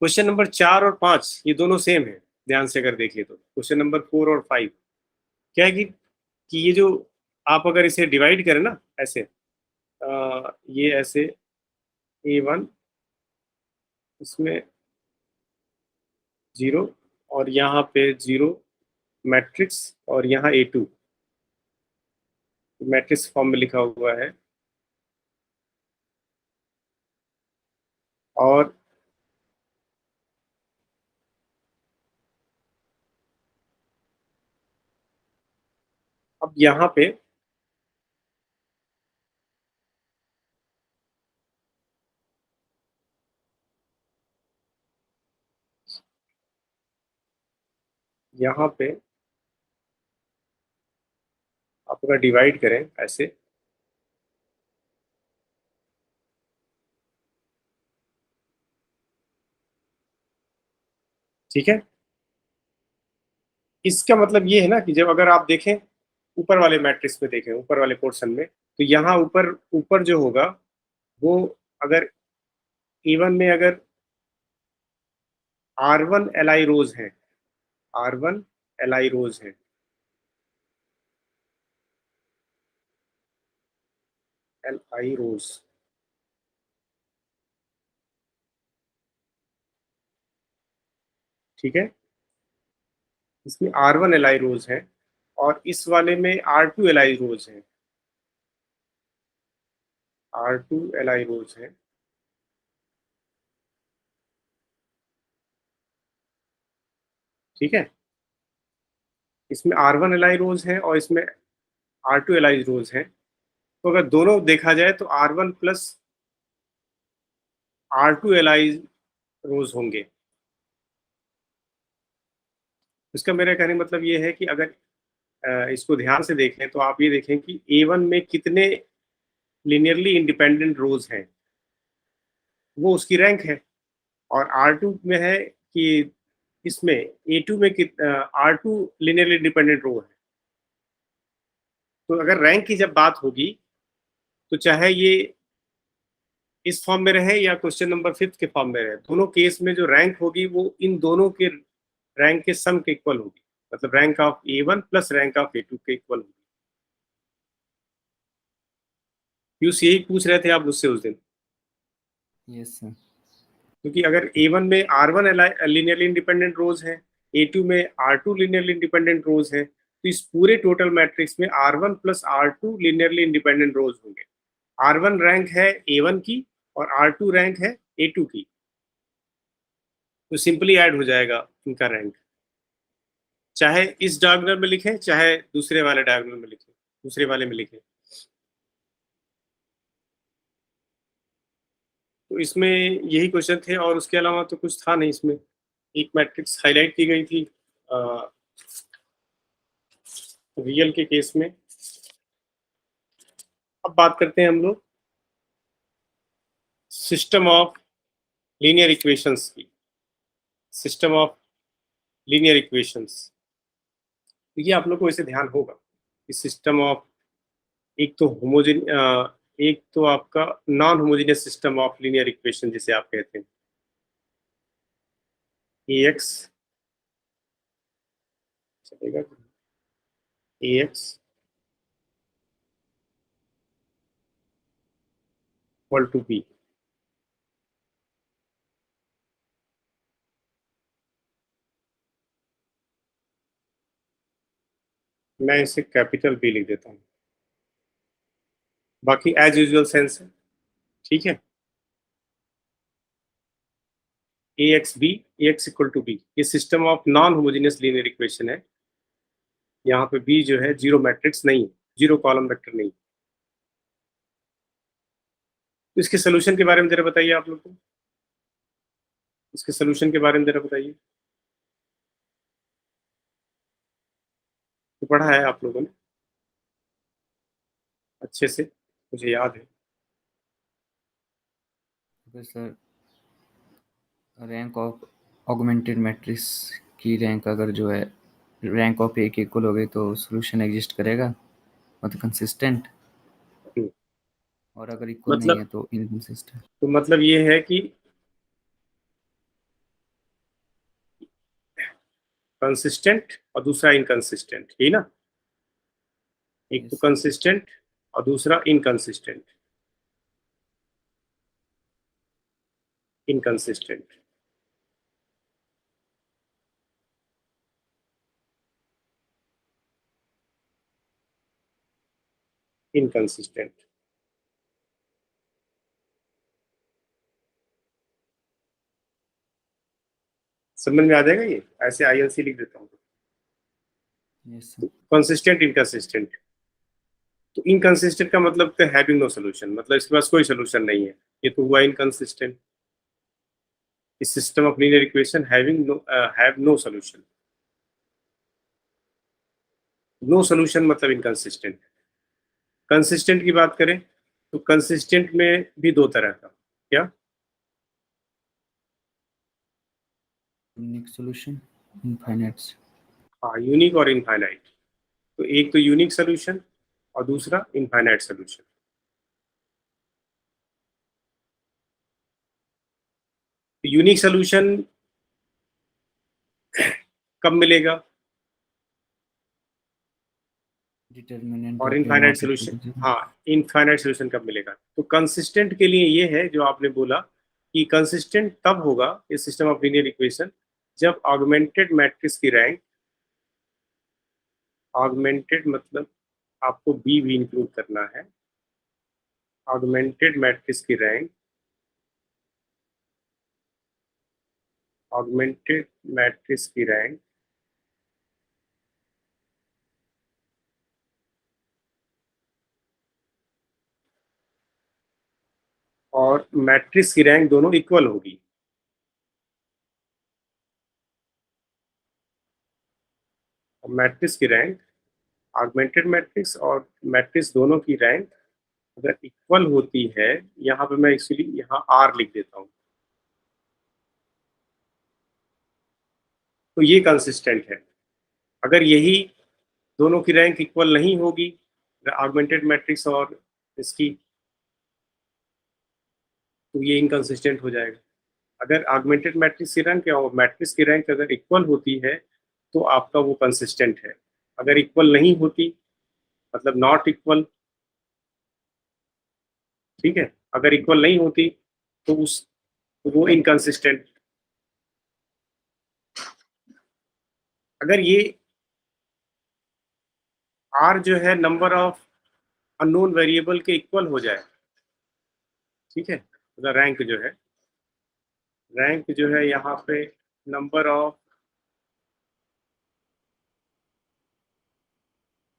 Speaker 1: क्वेश्चन नंबर 4 और 5 ये दोनों सेम है, ध्यान से अगर देखिए तो। क्वेश्चन नंबर 4 और 5 क्या है कि ये जो आप अगर इसे डिवाइड करें ना ऐसे, ये ऐसे A1, इसमें 0 और यहाँ पे 0 मैट्रिक्स, और यहाँ A2 मैट्रिक्स फॉर्म में लिखा हुआ है। और अब यहाँ पे आप अगर डिवाइड करें ऐसे, ठीक है, इसका मतलब ये है ना कि जब अगर आप देखें ऊपर वाले मैट्रिक्स में, देखें ऊपर वाले पोर्शन में, तो यहाँ ऊपर ऊपर जो होगा वो, अगर A1 में अगर R1 Li रोज है, R1 Li रोज है, Li रोज, ठीक है, इसमें R1 Li रोज है, और इस वाले में R2 Li रोज है, R2 Li रोज है, ठीक है। इसमें R1 Li रोज है और इसमें R2 Li रोज है। तो अगर दोनों देखा जाए तो R1 प्लस R2 Li रोज होंगे। इसका मेरा कहने का मतलब ये है कि अगर इसको ध्यान से देखें तो आप ये देखें कि A1 में कितने लिनियरली इंडिपेंडेंट रोज हैं, वो उसकी रैंक है। और R2 में है कि इसमें A2 में R2 लिनियरली इंडिपेंडेंट रो है। तो अगर रैंक की जब बात होगी तो चाहे ये इस फॉर्म में रहे या क्वेश्चन नंबर 5 के फॉर्म में रहे, दोनों केस में जो रैंक होगी वो इन दोनों के रैंक के सम के इक्वल होगी। मतलब rank of A1 plus rank of A2 के इक्वल होगी। पीयूष यही पूछ रहे थे आप मुझसे उस दिन,
Speaker 3: यस सर।
Speaker 1: क्योंकि अगर A1 में R1 लिनियरली इंडिपेंडेंट रोज है, A2 में R2 लिनियरली इंडिपेंडेंट रोज है, तो इस पूरे टोटल मैट्रिक्स में R1 plus R2 linearly independent रोज होंगे। R1 रैंक है A1 की और R2 रैंक है A2 की, तो सिंपली ऐड हो जाएगा इनका रैंक। चाहे इस डायगोनल में लिखें चाहे दूसरे वाले डायगोनल में लिखें, दूसरे वाले में लिखें। तो इसमें यही क्वेश्चन थे और उसके अलावा तो कुछ था नहीं इसमें। एक मैट्रिक्स हाईलाइट की गई थी रियल के केस में। अब बात करते हैं हम लोग सिस्टम ऑफ लीनियर इक्वेशंस की। सिस्टम ऑफ लीनियर इक्वेशंस, ये आप लोग को इसे ध्यान होगा कि सिस्टम ऑफ, एक तो एक तो आपका non homogeneous system of linear equation जिसे आप कहते हैं AX, चलेगा AX इक्वल टू B। मैं इसे कैपिटल B लिख देता हूँ, बाकी एज यूजुअल सेंस है, ठीक है। ax b ax equal to b, ये system of non homogeneous linear equation है। यहाँ पे b जो है जीरो मैट्रिक्स नहीं, जीरो कॉलम वेक्टर नहीं। तो इसके सोल्यूशन के बारे में जरा बताइए आप लोग को, इसके सोल्यूशन के बारे में जरा बताइए। तो पढ़ा है आप लोगों ने अच्छे से, मुझे याद है।
Speaker 3: Okay sir, rank of augmented matrix की रैंक अगर जो है रैंक ऑफ एक इक्वल हो गई तो सॉल्यूशन एग्जिस्ट करेगा, मतलब कंसिस्टेंट, और अगर इक्वल नहीं है तो इनकंसिस्टेंट।
Speaker 1: तो मतलब ये है कि कंसिस्टेंट और दूसरा इनकंसिस्टेंट, यही ना? एक तो
Speaker 3: Yes.
Speaker 1: कंसिस्टेंट और दूसरा इनकंसिस्टेंट। इनकंसिस्टेंट इनकंसिस्टेंट समझ में आ जाएगा ये? ऐसे आईएनसी लिख देता हूँ।
Speaker 3: Yes, sir.
Speaker 1: कंसिस्टेंट इनकंसिस्टेंट, तो इनकंसिस्टेंट का मतलब तो हैविंग नो सोल्यूशन, मतलब इसके पास कोई सोल्यूशन नहीं है, ये तो हुआ इनकंसिस्टेंट। इस system of linear equation have no solution. No solution मतलब इनकंसिस्टेंट। कंसिस्टेंट की बात करें तो कंसिस्टेंट में भी दो तरह का, क्या?
Speaker 3: Unique solution, infinite.
Speaker 1: हाँ, यूनिक और इनफाइनाइट। तो एक तो यूनिक सोल्यूशन और दूसरा इनफाइनाइट सोल्यूशन। यूनिक सोल्यूशन कब मिलेगा
Speaker 3: डिटर्मिनेंट
Speaker 1: और
Speaker 3: of A
Speaker 1: infinite
Speaker 3: not equal
Speaker 1: solution,
Speaker 3: to zero.
Speaker 1: हाँ, इनफाइनाइट सोल्यूशन कब मिलेगा? तो कंसिस्टेंट के लिए ये है जो आपने बोला कि कंसिस्टेंट तब होगा इस सिस्टम ऑफ लीनियर इक्वेशन जब ऑगमेंटेड मैट्रिक्स की रैंक, ऑगमेंटेड मतलब आपको बी भी इंक्लूड करना है, ऑगमेंटेड मैट्रिक्स की रैंक, ऑगमेंटेड मैट्रिक्स की रैंक और मैट्रिक्स की रैंक दोनों इक्वल होगी। मैट्रिक्स की रैंक, ऑगमेंटेड मैट्रिक्स और मैट्रिक्स दोनों की रैंक अगर इक्वल होती है, यहाँ पे मैं एक्चुअली यहाँ आर लिख देता हूँ, तो ये कंसिस्टेंट है। अगर यही दोनों की रैंक इक्वल नहीं होगी, ऑगमेंटेड मैट्रिक्स और इसकी, तो ये इनकंसिस्टेंट हो जाएगा। अगर ऑगमेंटेड मैट्रिक्स की रैंक और मैट्रिक्स की रैंक अगर इक्वल होती है तो आपका वो कंसिस्टेंट है। अगर इक्वल नहीं होती मतलब नॉट इक्वल, ठीक है, अगर इक्वल नहीं होती तो वो इनकंसिस्टेंट। अगर ये आर जो है नंबर ऑफ अननोन वेरिएबल के इक्वल हो जाए, ठीक है, मतलब रैंक जो है यहाँ पे नंबर ऑफ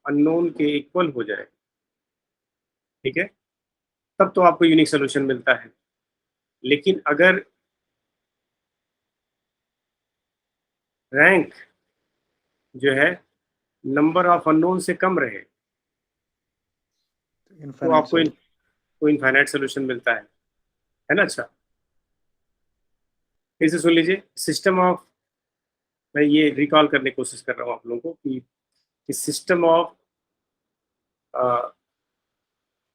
Speaker 1: अननोन के इक्वल हो जाए, ठीक है, तब तो आपको यूनिक सोल्यूशन मिलता है। लेकिन अगर रैंक जो है नंबर ऑफ अननोन से कम रहे तो
Speaker 2: इनफाइनाइट
Speaker 1: आपको इनफाइनाइट सोल्यूशन मिलता है ना? अच्छा, फिर से सुन लीजिए। सिस्टम ऑफ, मैं ये रिकॉल करने की कोशिश कर रहा हूँ आप लोगों को कि system of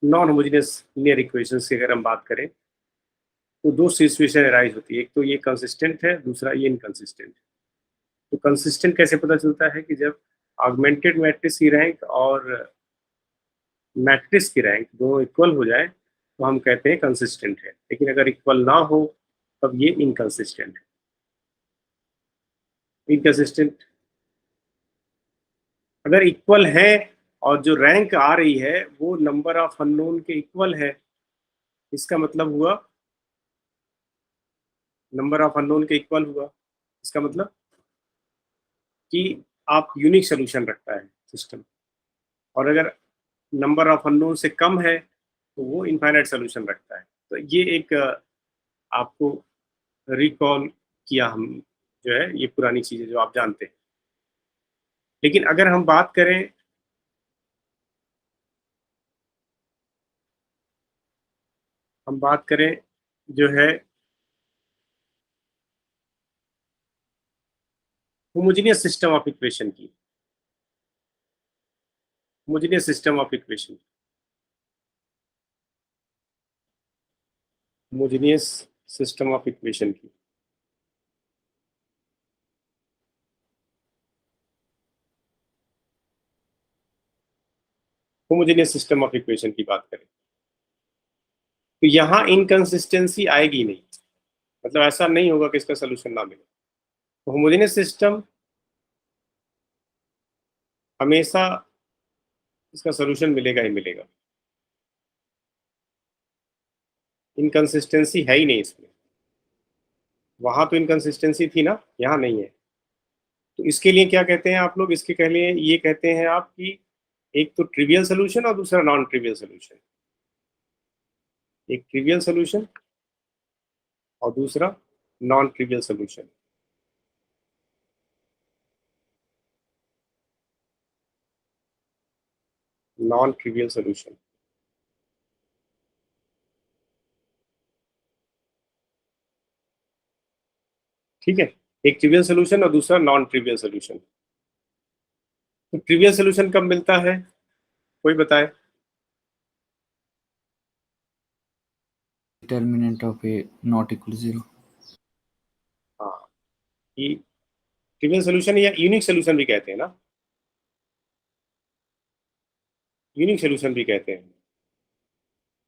Speaker 1: non homogeneous linear equations की अगर हम बात करें तो दो सिचुएशन अराइज होती है, एक तो ये कंसिस्टेंट है, दूसरा ये इनकंसिस्टेंट। तो कंसिस्टेंट कैसे पता चलता है? कि जब ऑगमेंटेड मैट्रिक्स की रैंक और मैट्रिक्स की रैंक दोनों इक्वल हो जाए तो हम कहते हैं कंसिस्टेंट है, लेकिन अगर इक्वल ना हो तब ये इनकंसिस्टेंट है। इनकंसिस्टेंट अगर इक्वल है और जो रैंक आ रही है वो नंबर ऑफ अननोन के इक्वल है, इसका मतलब हुआ नंबर ऑफ अननोन के इक्वल हुआ। इसका मतलब कि आप यूनिक सोल्यूशन रखता है सिस्टम, और अगर नंबर ऑफ अननोन से कम है तो वो इनफाइनाइट सोल्यूशन रखता है। तो ये एक आपको रिकॉल किया हम, जो है ये पुरानी चीजें जो आप जानते हैं। लेकिन अगर हम बात करें जो है होमोजेनियस सिस्टम ऑफ इक्वेशन की, homogeneous system of equation, homogeneous system of equation की, होमोजेनियस सिस्टम ऑफ इक्वेशन की बात करें तो यहाँ इनकंसिस्टेंसी आएगी नहीं, मतलब ऐसा नहीं होगा कि इसका सोल्यूशन ना मिले। तो होमोजेनियस सिस्टम हमेशा इसका सोल्यूशन मिलेगा ही मिलेगा, इनकंसिस्टेंसी है ही नहीं इसमें। वहां तो इनकंसिस्टेंसी थी ना, यहाँ नहीं है। तो इसके लिए क्या कहते हैं आप लोग, इसके के लिए ये कहते हैं आप कि एक तो ट्रिवियल सोल्यूशन और दूसरा नॉन ट्रिवियल सोल्यूशन। एक ट्रिवियल सोल्यूशन और दूसरा non trivial solution. Non trivial solution, ठीक है। एक ट्रिवियल सोल्यूशन और दूसरा नॉन ट्रिवियल सोल्यूशन। तो ट्रिवियल सोल्यूशन कब मिलता है, कोई बताए?
Speaker 3: Determinant of A not equal 0।
Speaker 1: हाँ, कि ट्रिवियल सोल्यूशन या यूनिक सोल्यूशन भी कहते हैं ना, यूनिक सोल्यूशन भी कहते हैं।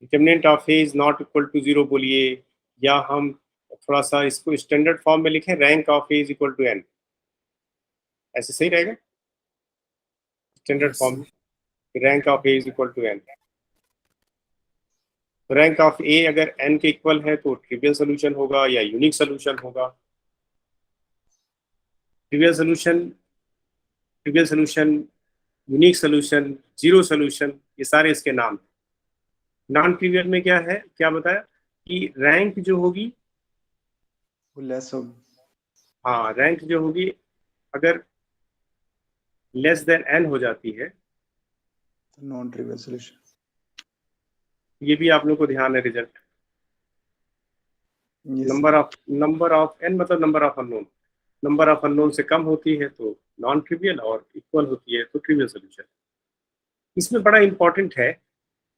Speaker 1: Determinant of A is not equal to 0 बोलिए, या हम थोड़ा सा इसको स्टैंडर्ड फॉर्म में लिखें, rank of A is equal to N, ऐसे सही रहेगा स्टैंडर्ड फॉर्म में, rank of A is equal to N. Rank of A अगर एन के इक्वल है तो ट्रिवियल सोल्यूशन होगा या यूनिक सोल्यूशन होगा। Trivial solution, trivial solution, unique solution, zero solution, ये सारे इसके नाम हैं। नॉन ट्रिवियल में क्या है, क्या बताया कि रैंक जो होगी,
Speaker 2: वो लेस होगी।
Speaker 1: हाँ रैंक जो होगी अगर लेस देन एन हो जाती है,
Speaker 2: तो नॉन ट्रिवियल सॉल्यूशन।
Speaker 1: ये भी आप लोग को ध्यान है रिजल्ट। नंबर ऑफ एन मतलब number of unknown, number of unknown से कम होती है तो नॉन ट्रिवियल और इक्वल होती है तो ट्रिवियल सोल्यूशन। इसमें बड़ा इंपॉर्टेंट है,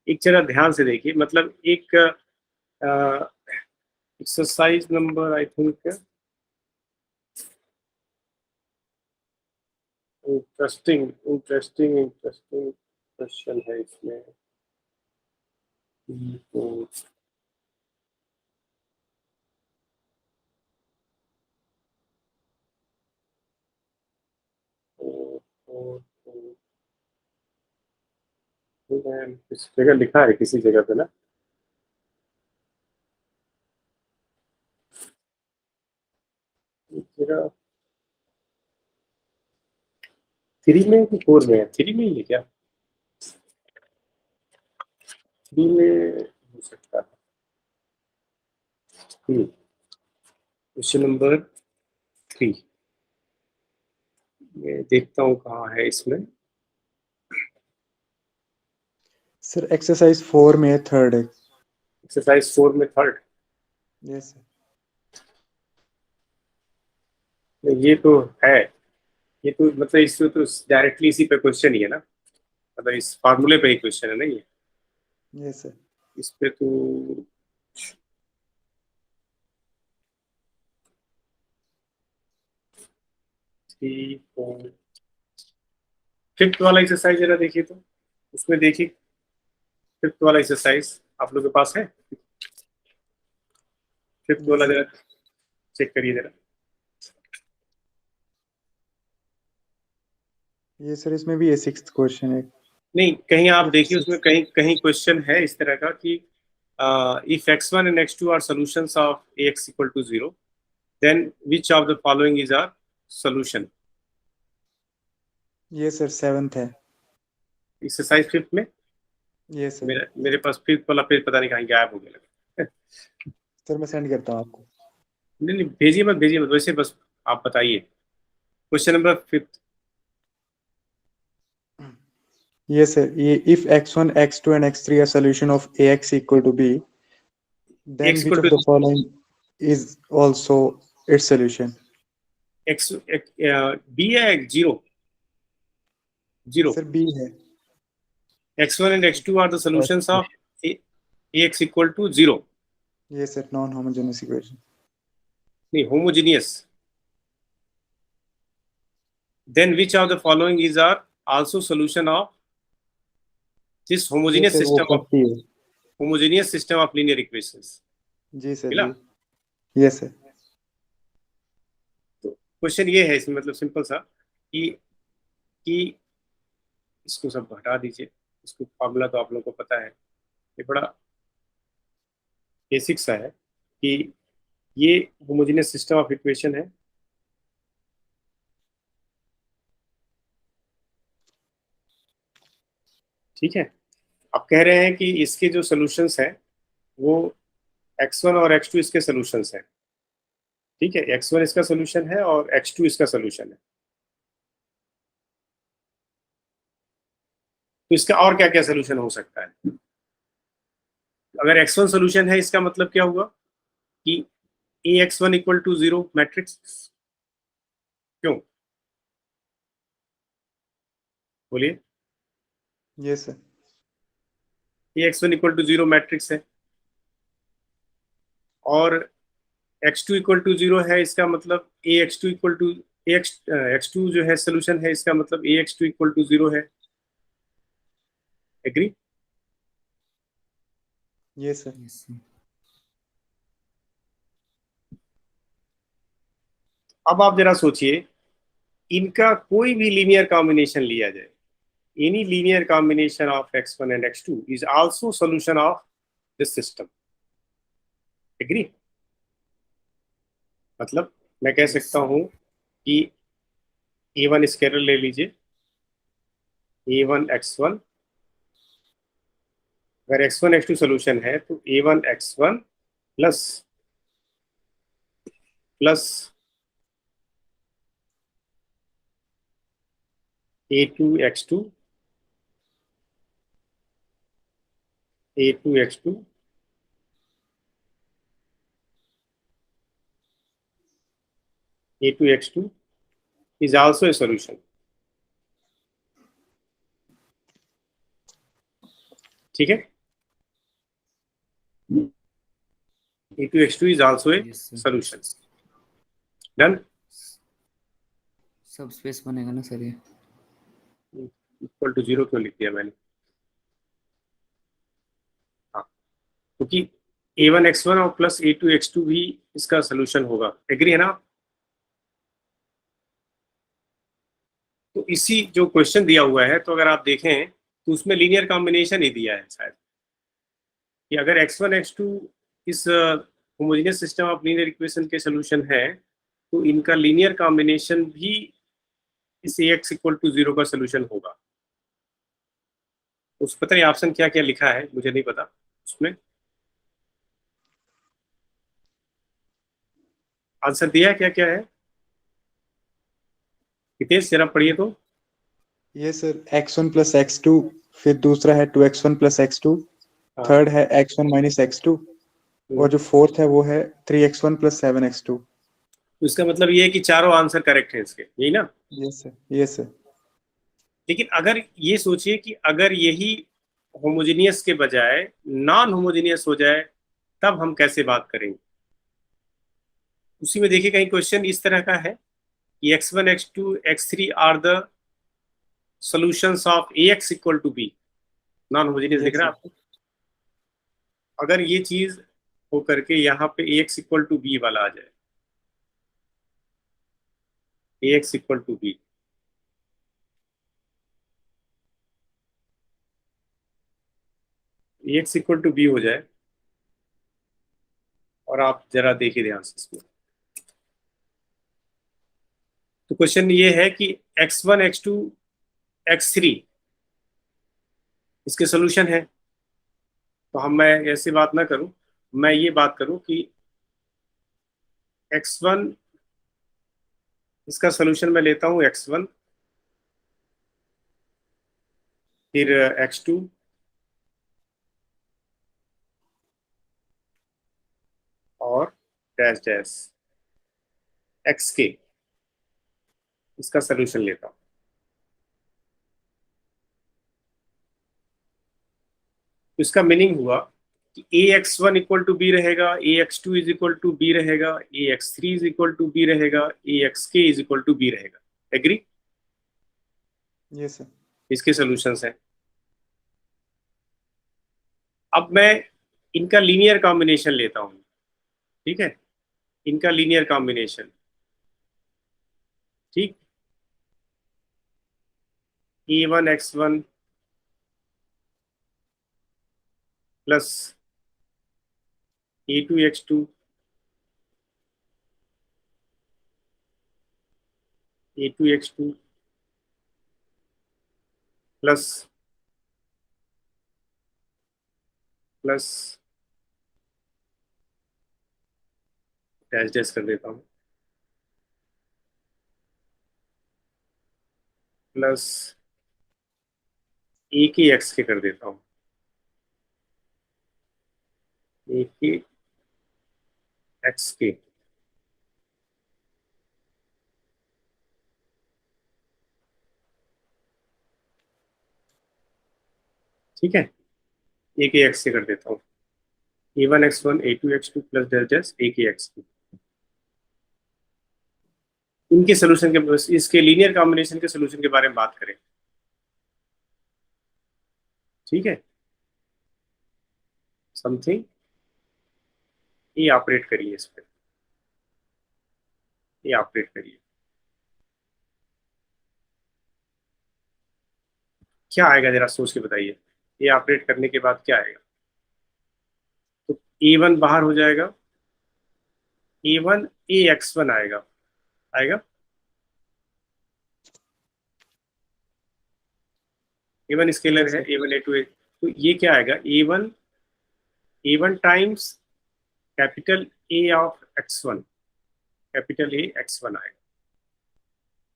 Speaker 1: एक जरा ध्यान से देखिए, मतलब एक exercise number I think interesting question है इसमें। तो इस जगह लिखा है किसी जगह पे ना, जगह 3 में कि 4 में है, 3 में ही है क्या, 3 में हो सकता है। क्वेश्चन नंबर 3 मैं देखता हूँ कहाँ है इसमें।
Speaker 2: सर एक्सरसाइज 4 में थर्ड है।
Speaker 1: एक्सरसाइज 4 में थर्ड,
Speaker 2: यस सर।
Speaker 1: ये तो है, ये तो मतलब इससे तो डायरेक्टली इसी पे क्वेश्चन ही है ना, मतलब इस फार्मूले पे ही क्वेश्चन है ना ये।
Speaker 2: Yes sir.
Speaker 1: इस पे तो फिफ्थ वाला एक्सरसाइज जरा देखिए, तो उसमें देखिए फिफ्थ वाला एक्सरसाइज आप लोग के पास है, फिफ्थ वाला जरा चेक करिए जरा।
Speaker 2: ये सर इसमें भी ये 6th क्वेश्चन है।
Speaker 1: नहीं कहीं आप देखिए उसमें कहीं कहीं क्वेश्चन है इस तरह का कि if x1 and x2 are solutions of ax equal to 0 Then which of the following is our solution?
Speaker 2: ये सर 7th है।
Speaker 1: एक्सरसाइज 5 में
Speaker 2: ये सर।
Speaker 1: मेरे पास 5 वाला पेज पता नहीं कहाँ गायब हो गया लगा।
Speaker 2: सर मैं सेंड करता हूँ आपको।
Speaker 1: नहीं भेजिए मत वैसे बस आप बताइए। Question number 5।
Speaker 2: ये सर, ये if x1 x2 and x3 are solution of ax equal to b, then
Speaker 1: x
Speaker 2: which
Speaker 1: equal
Speaker 2: of
Speaker 1: to
Speaker 2: the following is also its solution?
Speaker 1: x b है जीरो
Speaker 2: सर b है।
Speaker 1: x1 and x2 are the solutions of ax equal to 0
Speaker 2: ये sir non homogeneous equation.
Speaker 1: नहीं homogeneous. Then which of the following is our also solution of this
Speaker 2: ये
Speaker 1: homogeneous
Speaker 2: sir
Speaker 1: system of
Speaker 2: 40 है।
Speaker 1: homogeneous system of linear equations?
Speaker 2: जी sir
Speaker 1: मिला?
Speaker 2: जी। ये sir.
Speaker 1: तो question ये है इसमें मतलब सिंपल सा कि इसको सब हटा दीजिए। इसको फॉर्मूला तो आप लोगों को पता है, ये बड़ा बेसिक सा है कि ये होमोजेनियस सिस्टम ऑफ इक्वेशन है। ठीक है, आप कह रहे हैं कि इसके जो सॉल्यूशंस हैं वो x1 और x2 इसके सॉल्यूशंस हैं। ठीक है, x1 इसका सॉल्यूशन है और x2 इसका सॉल्यूशन है। तो इसका और क्या क्या सॉल्यूशन हो सकता है? अगर x1 सॉल्यूशन है इसका मतलब क्या हुआ कि ax1 इक्वल टू 0 मैट्रिक्स। क्यों बोलिए?
Speaker 2: ये sir.
Speaker 1: ax1 equal to 0 matrix है और x2 इक्वल टू 0 है, इसका मतलब ax2 इक्वल टू x2 जो है सोल्यूशन है, इसका मतलब ax2 इक्वल टू 0 है। एग्री?
Speaker 2: ये सर।
Speaker 3: Yes, sir.
Speaker 1: अब आप जरा सोचिए, इनका कोई भी लीनियर कॉम्बिनेशन लिया जाए, any linear combination of x1 and x2 is also solution of this system. Agree? मतलब मैं कह सकता हूं कि a1 स्केलर ले लीजिए, a1 x1, अगर x1 x2 सॉल्यूशन है तो a1 x1 plus plus a2 x2 a2 x2 a2 x2 is also a solution। ठीक है, a2 x2 is also a
Speaker 3: Yes, sir.
Speaker 1: solution। Done?
Speaker 3: सब स्पेस बनेगा ना सर ये?
Speaker 1: इक्वल टू 0 क्यों लिख दिया मैंने? हाँ, क्योंकि a1 x1 और प्लस a2 x2 भी इसका सोल्यूशन होगा। एग्री है ना? तो इसी जो क्वेश्चन दिया हुआ है, तो अगर आप देखें तो उसमें लीनियर कॉम्बिनेशन ही दिया है शायद, कि अगर x1 x2 इस homogeneous system of linear equation के सोल्यूशन है तो इनका लीनियर कॉम्बिनेशन भी इस ax इक्वल टू 0 का सोल्यूशन होगा। उस पता नहीं ऑप्शन क्या क्या लिखा है, मुझे नहीं पता उसमें आंसर दिया क्या क्या है। हितेश जरा पढ़िए तो।
Speaker 2: ये सर x1 प्लस x2, फिर दूसरा है 2x1 प्लस x2,
Speaker 1: हाँ।
Speaker 2: थर्ड है x1 माइनस x2, और जो फोर्थ है वो है 3x1 प्लस 7x2।
Speaker 1: तो इसका मतलब ये है कि चारों आंसर करेक्ट है इसके, यही ना?
Speaker 2: ये सर। ये सर।
Speaker 1: लेकिन अगर ये सोचिए कि अगर यही होमोजेनियस के बजाय नॉन होमोजेनियस हो जाए तब हम कैसे बात करेंगे? उसी में देखिए कहीं क्वेश्चन इस तरह का है कि x1 x2 x3 are the solutions of ax equal to b। Non homogeneous दिख रहा है आपको? अगर ये चीज हो करके यहाँ पे ax इक्वल टू b वाला आ जाए, ax equal to b, ax equal to b हो जाए, और आप जरा देखिए ध्यान से इसमें, तो क्वेश्चन ये है कि x1 x2 x3 इसके सोल्यूशन है। तो मैं ऐसी बात ना करूं, मैं ये बात करूं कि x1 इसका सोल्यूशन मैं लेता हूं x1, फिर x2, और डैश डैश xk इसका सोल्यूशन लेता हूं। तो इसका मीनिंग हुआ कि ax1 इक्वल टू बी रहेगा, ax2 is equal to B रहेगा, ax3 is equal to B रहेगा, axk is equal to B रहेगा। एग्री?
Speaker 2: Yes sir.
Speaker 1: इसके सॉल्यूशंस हैं। अब मैं इनका लीनियर कॉम्बिनेशन लेता हूं, ठीक है, इनका लीनियर कॉम्बिनेशन, ठीक, a1 x1 plus a2 x2 a2 x2 plus plus dash dash कर देता हूं, प्लस ए के एक्स के कर देता हूं, ए के एक्स के, ठीक है, ए के एक्स के कर देता हूं, a1 x1 a2 x2 plus dash dash ए के एक्स के। इनके सोल्यूशन के, इसके लीनियर कॉम्बिनेशन के सोल्यूशन के बारे में बात करें, ठीक है, समथिंग, ये ऑपरेट करिए इस पर, ये ऑपरेट करिए, क्या आएगा जरा सोच के बताइए, ये ऑपरेट करने के बाद क्या आएगा? तो a1 बाहर हो जाएगा, a1 ax1 आएगा, आएगा, a1 स्केलर
Speaker 2: Yes,
Speaker 1: है,
Speaker 2: sir.
Speaker 1: a1 a2 तो ये क्या आएगा, a1 times capital A of x1, capital A x1 आएगा,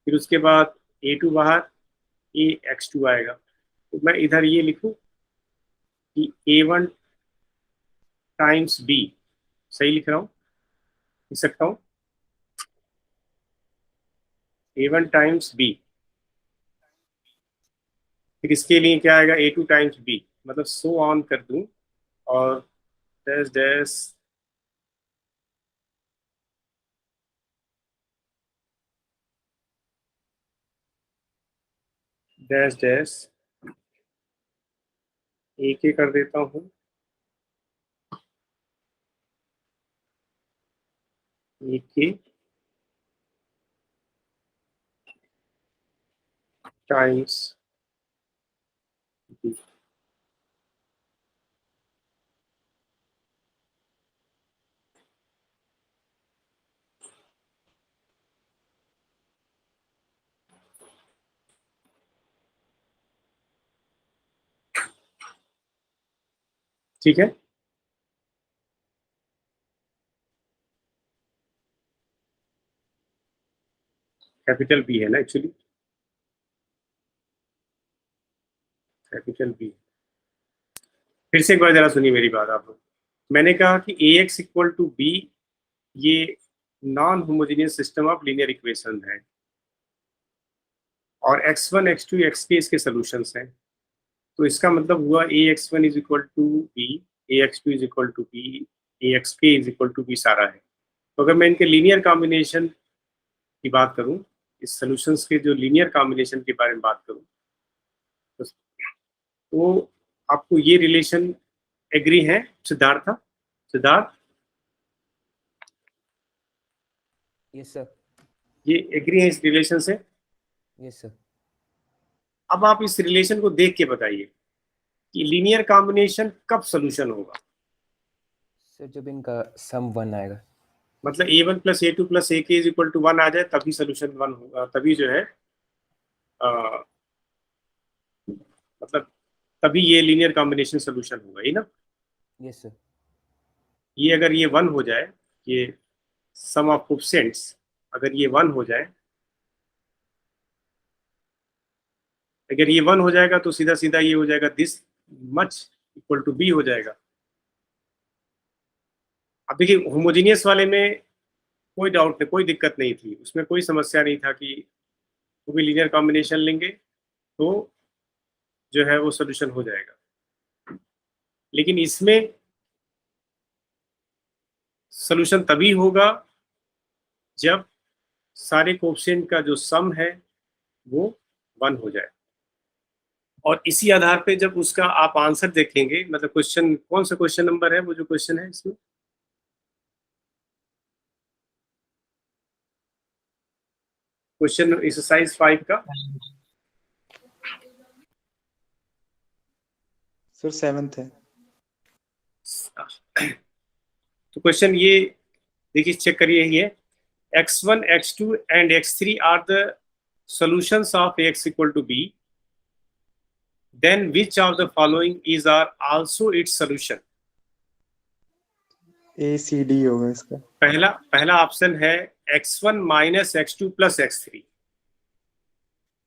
Speaker 1: फिर उसके बाद a2 बाहर, A x2 आएगा। तो मैं इधर ये लिखूं कि a1 टाइम्स b, सही लिख रहा हूं, लिख सकता हूं, a1 टाइम्स b, फिर इसके लिए क्या आएगा, a2 टाइम्स b, मतलब सो ऑन कर दूं, और डैश डैश डैश डैश ए के कर देता हूं, ए के टाइम्स b, ठीक है, कैपिटल बी है ना एक्चुअली, कैपिटल बी। फिर से एक बार जरा सुनिए मेरी बात आप लोग, मैंने कहा कि ए एक्स इक्वल टू बी ये non homogeneous system of linear equation है, और x1 x2 xk इसके सॉल्यूशंस हैं। तो इसका मतलब हुआ ax1 is equal to B, ax2 is equal to B, axk is equal to B सारा है। तो अगर मैं इनके लीनियर कॉम्बिनेशन की बात करूं, इस सॉल्यूशंस के जो लीनियर कॉम्बिनेशन के बारे में बात करूं, तो आपको ये रिलेशन एग्री है सिद्धार्थ? Siddharth,
Speaker 5: yes sir.
Speaker 1: ये एग्री है इस रिलेशन से?
Speaker 5: Yes sir.
Speaker 1: अब आप इस रिलेशन को देख के बताइए कि लीनियर कॉम्बिनेशन कब सोल्यूशन होगा।
Speaker 5: सर जब इनका सम 1 आएगा।
Speaker 1: मतलब A1 plus A2 plus AK is equal to 1 आ जाए तभी सोल्यूशन 1 होगा, तभी जो है मतलब तभी ये लीनियर कॉम्बिनेशन सोल्यूशन होगा, ये ना।
Speaker 5: Yes sir.
Speaker 1: ये अगर ये 1 हो जाए, ये सम ऑफ कोएफिशिएंट्स अगर ये 1 हो जाए, अगर ये 1 हो जाएगा तो सीधा सीधा ये हो जाएगा this much equal to B हो जाएगा। अब देखिए होमोजेनियस वाले में कोई डाउट नहीं, कोई दिक्कत नहीं थी, उसमें कोई समस्या नहीं था कि वो भी लीनियर कॉम्बिनेशन लेंगे तो जो है वो सोल्यूशन हो जाएगा। लेकिन इसमें सोल्यूशन तभी होगा जब सारे कोएफिशिएंट का जो सम है वो 1 हो जाए। और इसी आधार पे जब उसका आप आंसर देखेंगे, मतलब क्वेश्चन कौन सा क्वेश्चन नंबर है वो जो क्वेश्चन है इसमें, क्वेश्चन एक्सरसाइज 5 का
Speaker 2: सर 7th है।
Speaker 1: तो क्वेश्चन ये देखिए, चेक करिए, यही है x1 x2 and x3 are the solutions of ax equal to b, then which of the following is are also its solution?
Speaker 2: ACD होगा इसका।
Speaker 1: पहला पहला ऑप्शन है x1 minus x2 plus x3।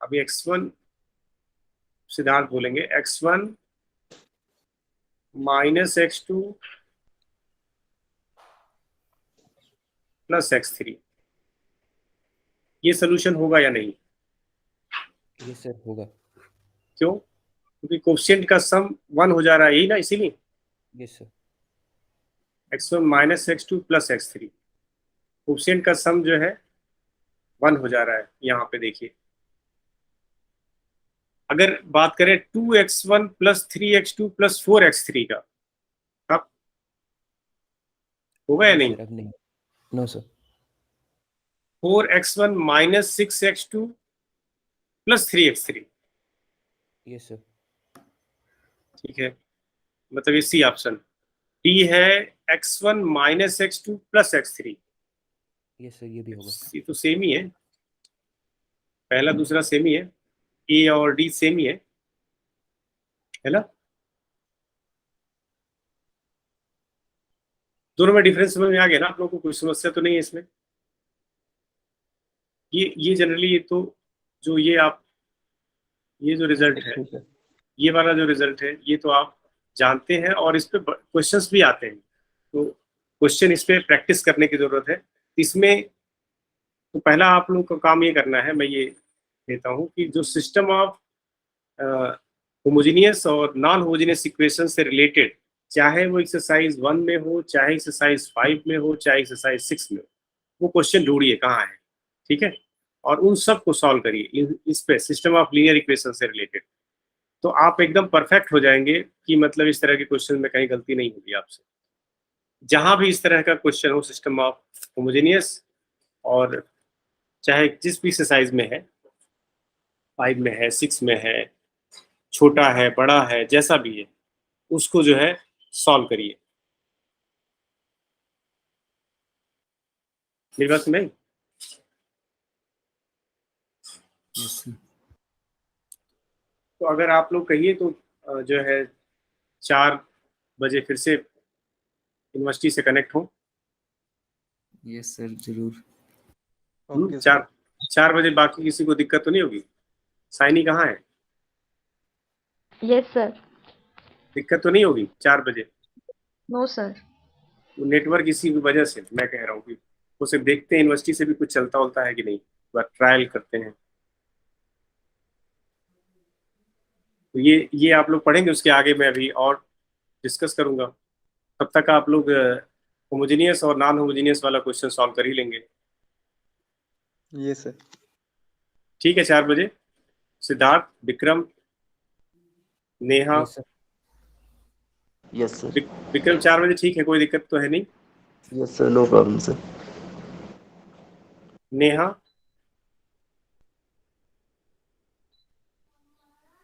Speaker 1: अभी x1 सिद्धांत बोलेंगे, x1 minus x2 plus x3, ये solution होगा या नहीं?
Speaker 5: यस सर होगा।
Speaker 1: क्यों? क्योंकि कोएफिशिएंट का सम 1 हो जा रहा है, यही ना, इसीलिए
Speaker 5: yes sir.
Speaker 1: x1 minus x2 plus x3, coefficient का सम जो है 1 हो जा रहा है। यहाँ पे देखिए, अगर बात करें 2x1 plus 3x2 plus 4x3 का, अब होगा या
Speaker 5: नहीं
Speaker 1: नहीं?
Speaker 5: सर अब नहीं। No sir.
Speaker 1: 4x1 minus 6x2 plus 3x3,
Speaker 5: yes sir.
Speaker 1: ठीक है, मतलब ये सी ऑप्शन। डी है x1 minus x2 plus x3,
Speaker 5: yes sir ये भी होगा।
Speaker 1: ये तो सेम ही है, पहला दूसरा सेम ही है, ए और डी सेम ही है ना। दोनों में डिफरेंस समझ में आ गया ना आप लोगों को? कोई समस्या तो नहीं है इसमें? ये जनरली, ये तो जो ये आप, ये जो रिजल्ट है,
Speaker 2: ठीक है।
Speaker 1: ये वाला जो रिजल्ट है, ये तो आप जानते हैं और इस पे क्वेश्चंस भी आते हैं, तो क्वेश्चन इस पे प्रैक्टिस करने की जरूरत है। इसमें तो पहला आप लोगों का काम ये करना है, मैं ये देता हूँ कि जो सिस्टम ऑफ होमोजेनियस और नॉन होमोजेनियस इक्वेशन से रिलेटेड, चाहे वो एक्सरसाइज 1 में हो, चाहे एक्सरसाइज 5 में हो, चाहे एक्सरसाइज 6 में हो, वो क्वेश्चन ढूंढिए कहाँ है, ठीक है, और उन सब को सॉल्व करिए इस पे, सिस्टम ऑफ लीनियर इक्वेशन से रिलेटेड। तो आप एकदम परफेक्ट हो जाएंगे कि मतलब इस तरह के क्वेश्चन में कहीं गलती नहीं होगी आपसे। जहां भी इस तरह का क्वेश्चन हो सिस्टम ऑफ होमोजेनियस, और चाहे जिस भी एक्सरसाइज में है, 5 में है, 6 में है, छोटा है, बड़ा है, जैसा भी है, उसको जो है सॉल्व करिए। मेरी बात सुनाई?
Speaker 3: Yes sir.
Speaker 1: तो अगर आप लोग कहिए तो जो है 4 बजे फिर से यूनिवर्सिटी से कनेक्ट हो।
Speaker 3: यस सर जरूर।
Speaker 2: Okay sir.
Speaker 1: 4 बजे बाकी किसी को दिक्कत तो नहीं होगी? साइनी कहाँ है?
Speaker 6: Yes sir.
Speaker 1: दिक्कत तो नहीं होगी 4 बजे?
Speaker 6: No sir.
Speaker 1: नेटवर्क इसी की वजह से मैं कह रहा हूँ कि वो सिर्फ देखते हैं यूनिवर्सिटी से भी कुछ चलता होता है कि नहीं, बस ट्रायल करते हैं। तो ये आप लोग पढ़ेंगे, उसके आगे मैं अभी और डिस्कस करूंगा। तब तक आप लोग होमोजेनियस और नॉन होमोजेनियस वाला क्वेश्चन सॉल्व कर ही लेंगे,
Speaker 2: ये सर।
Speaker 1: ठीक है। 4 बजे Siddharth, Vikram, Neha,
Speaker 5: yes sir.
Speaker 4: Yes sir.
Speaker 1: Vikram 4 बजे, ठीक है, कोई दिक्कत तो है नहीं?
Speaker 4: Yes sir, no problem sir.
Speaker 1: Neha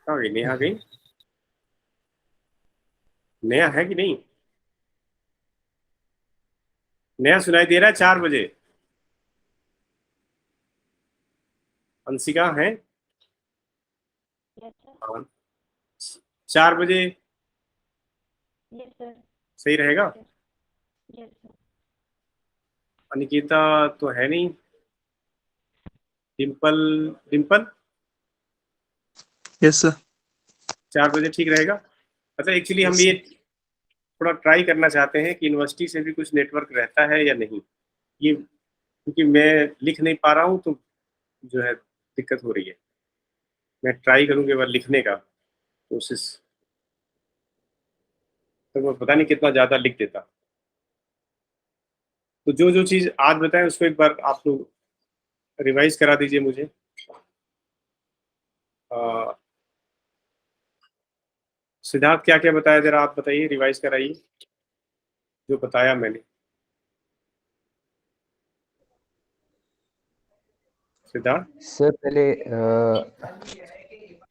Speaker 1: कहाँ गई? नेहा गई? नेहा है कि नहीं? नया सुनाई दे रहा है 4 बजे। अंशिका है?
Speaker 6: Yes, sir.
Speaker 1: हाँ, 4 बजे
Speaker 6: Yes, sir.
Speaker 1: सही रहेगा।
Speaker 6: Yes, sir.
Speaker 1: अनिकेता तो है नहीं। Dimple, Dimple
Speaker 7: yes sir.
Speaker 1: 4 बजे ठीक रहेगा। अच्छा, एक्चुअली हम ये थोड़ा ट्राई करना चाहते हैं कि यूनिवर्सिटी से भी कुछ नेटवर्क रहता है या नहीं, ये क्योंकि मैं लिख नहीं पा रहा हूँ तो जो है दिक्कत हो रही है। मैं ट्राई करूँगी एक बार लिखने का कोशिश, तो मैं पता नहीं कितना ज़्यादा लिख देता। तो जो जो चीज़ आज बताएं उसको एक बार आप लोग रिवाइज करा दीजिए मुझे। सिद्धार्थ क्या क्या बताया, जरा आप बताइए, रिवाइज कराइए जो बताया मैंने। सिद्धार्थ
Speaker 5: सर पहले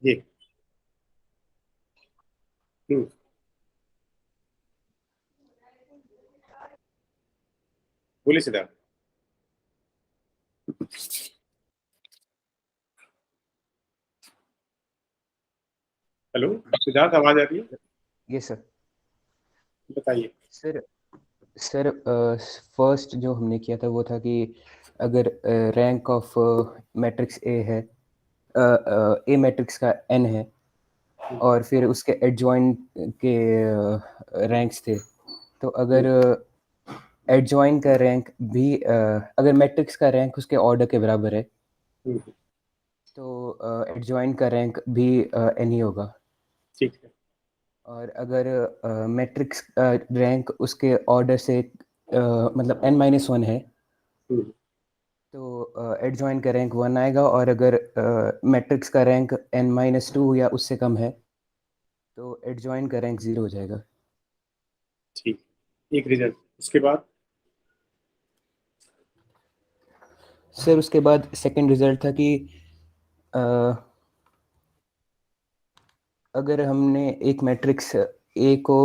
Speaker 1: जी। बोलिए सिद्धार्थ। हेलो सिद्धार्थ, आवाज आ रही है?
Speaker 5: ये सर
Speaker 1: बताइए।
Speaker 5: सर सर फर्स्ट जो हमने किया था वो था कि अगर रैंक ऑफ मैट्रिक्स ए है, ए मैट्रिक्स का एन है और फिर उसके एडजॉइंट के रैंक्स थे, तो अगर एडजॉइन का रैंक भी अगर मैट्रिक्स का रैंक उसके ऑर्डर के बराबर है तो एडजॉइन का रैंक भी एन ही होगा।
Speaker 1: ठीक है।
Speaker 5: और अगर मैट्रिक्स का रैंक उसके ऑर्डर से मतलब n-1 है तो एडजॉइन का रैंक 1 आएगा, और अगर मैट्रिक्स का रैंक n-2 या उससे कम है तो एडजॉइन का रैंक 0 हो जाएगा।
Speaker 1: ठीक, एक रिजल्ट। उसके बाद
Speaker 5: सर उसके बाद सेकंड रिजल्ट था कि अगर हमने एक मैट्रिक्स ए को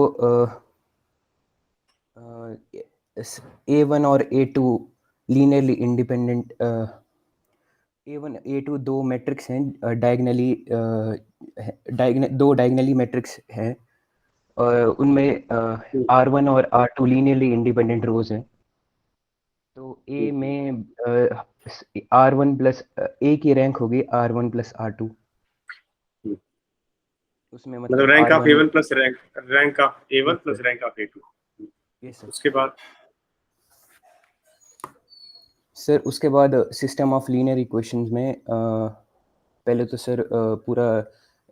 Speaker 5: A1 और A2 linearly independent, A1 A2 दो मैट्रिक्स हैं, दो डायगनली मैट्रिक्स हैं और उनमें R1 और R2 लीनियरली इंडिपेंडेंट रोज हैं। तो A में R1 प्लस A की रैंक होगी R1 प्लस R2। उसमें
Speaker 1: मतलब rank of
Speaker 5: R1
Speaker 1: A1 plus rank of A1 plus rank of A2।
Speaker 5: ये सर।
Speaker 1: उसके बाद
Speaker 5: सर उसके बाद सिस्टम ऑफ लीनियर इक्वेशंस में पहले तो सर पूरा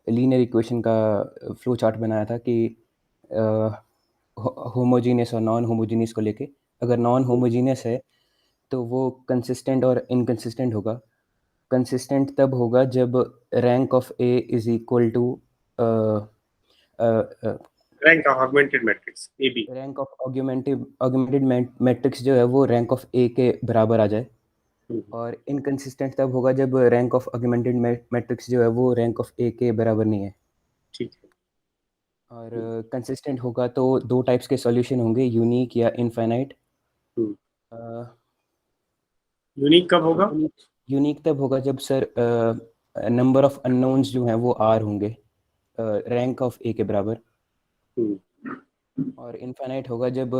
Speaker 5: लीनियर इक्वेशन का फ्लो चार्ट बनाया था कि होमोजीनियस और नॉन होमोजीनियस को लेके। अगर नॉन होमोजीनियस है तो वो कंसिस्टेंट और इनकंसिस्टेंट होगा। कंसिस्टेंट तब होगा जब rank of A is equal to
Speaker 1: rank of augmented matrix AB।
Speaker 5: Rank of augmented matrix जो है वो रैंक ऑफ ए के बराबर आ जाए। और इनकंसिस्टेंट तब होगा जब रैंक ऑफ ऑगमेंटेड मैट्रिक्स जो है वो रैंक ऑफ ए के बराबर नहीं है।
Speaker 1: ठीक है।
Speaker 5: और कंसिस्टेंट होगा तो दो टाइप्स के सॉल्यूशन होंगे, यूनिक या इनफाइनाइट।
Speaker 1: यूनिक कब होगा?
Speaker 5: यूनिक तब होगा जब सर नंबर ऑफ अननोन्स जो हैं वो आर होंगे रैंक ऑफ ए के बराबर। और इनफाइनाइट होगा जब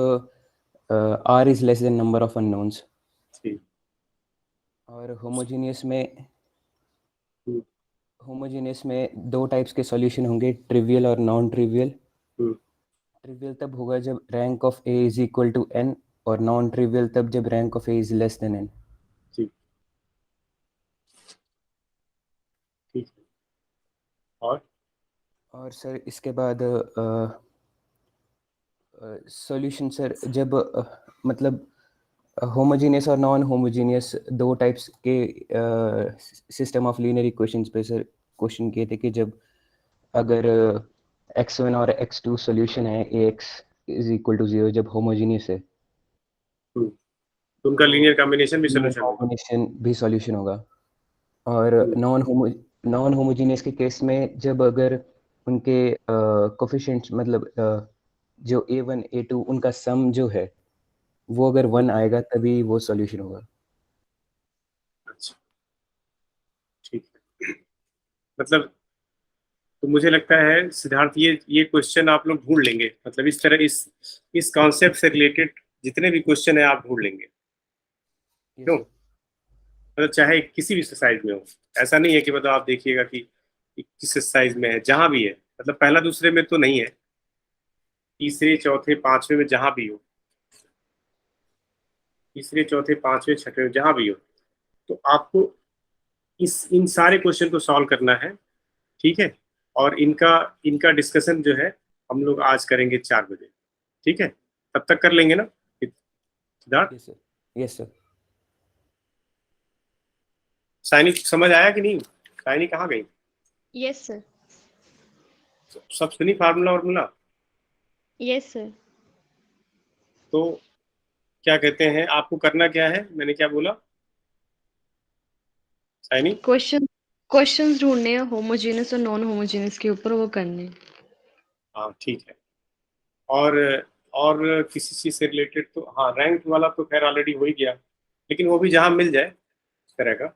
Speaker 5: R is less than number of unknowns.
Speaker 1: ठीक।
Speaker 5: और होमोजेनियस में दो टाइप्स के सॉल्यूशन होंगे, ट्रिवियल और नॉन ट्रिवियल। ट्रिवियल तब होगा जब rank of A is equal to N, और नॉन ट्रिवियल तब जब rank of A is less than N.
Speaker 1: ठीक। ठीक। और
Speaker 5: सर इसके बाद सॉल्यूशन सर जब मतलब होमोजीनियस और नॉन होमोजीनियस दो टाइप्स के सिस्टम ऑफ लीनियर इक्वेशंस पे सर क्वेश्चन किए थे कि जब अगर x1 और x2 सॉल्यूशन है ax इज इक्वल टू 0 जब होमोजीनियस है
Speaker 1: तो उनका लीनियर कॉम्बिनेशन भी सॉल्यूशन होगा।
Speaker 5: कॉम्बिनेशन भी सॉल्यूशन होगा। और नॉन होमोजीनियस के केस में जब अगर उनके कोफिशिएंट्स मतलब जो a1 a2 उनका सम जो है वो अगर 1 आएगा तभी वो सॉल्यूशन होगा।
Speaker 1: अच्छा, ठीक है। मतलब तो मुझे लगता है सिद्धार्थ, ये क्वेश्चन आप लोग ढूंढ लेंगे, मतलब इस तरह इस कॉन्सेप्ट से रिलेटेड जितने भी क्वेश्चन है आप ढूंढ लेंगे,
Speaker 5: यस
Speaker 1: क्यों?
Speaker 5: सर।
Speaker 1: मतलब चाहे किसी भी एक्सरसाइज में हो, ऐसा नहीं है कि मतलब आप देखिएगा कि किस एक्सरसाइज में है, जहां भी है, मतलब पहला दूसरे में तो नहीं है, तीसरे चौथे पांचवे में जहां भी हो, तीसरे चौथे पांचवे छठे में जहां भी हो, तो आपको इस इन सारे क्वेश्चन को सॉल्व करना है, ठीक है? और इनका इनका डिस्कशन जो है हम लोग आज करेंगे 4 बजे, ठीक है? तब तक कर लेंगे ना Siddharth?
Speaker 5: Yes sir. Yes sir.
Speaker 1: Saini समझ आया कि नहीं? साइनी कहाँ गई?
Speaker 6: Yes, sir.
Speaker 1: सब सुनी फार्मूला वार्मूला?
Speaker 6: Yes, sir.
Speaker 1: तो क्या कहते हैं, आपको करना क्या है, मैंने क्या बोला साइनी?
Speaker 6: क्वेश्चंस ढूंढने हैं होमोजेनस और नॉन होमोजेनस के ऊपर, वो करने।
Speaker 1: हाँ ठीक है। और और किसी चीज से रिलेटेड तो हाँ, रैंक वाला तो खैर ऑलरेडी हो ही गया, लेकिन वो भी जहाँ मिल जाए इस तरह का।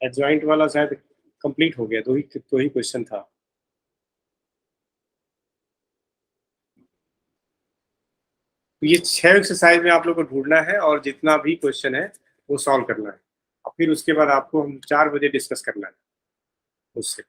Speaker 1: एडजॉइंट वाला शायद कंप्लीट हो गया, दो ही क्वेश्चन था। तो ये 6 एक्सरसाइज में आप लोग को ढूंढना है और जितना भी क्वेश्चन है वो सॉल्व करना है, और फिर उसके बाद आपको हम 4 बजे डिस्कस करना है उससे।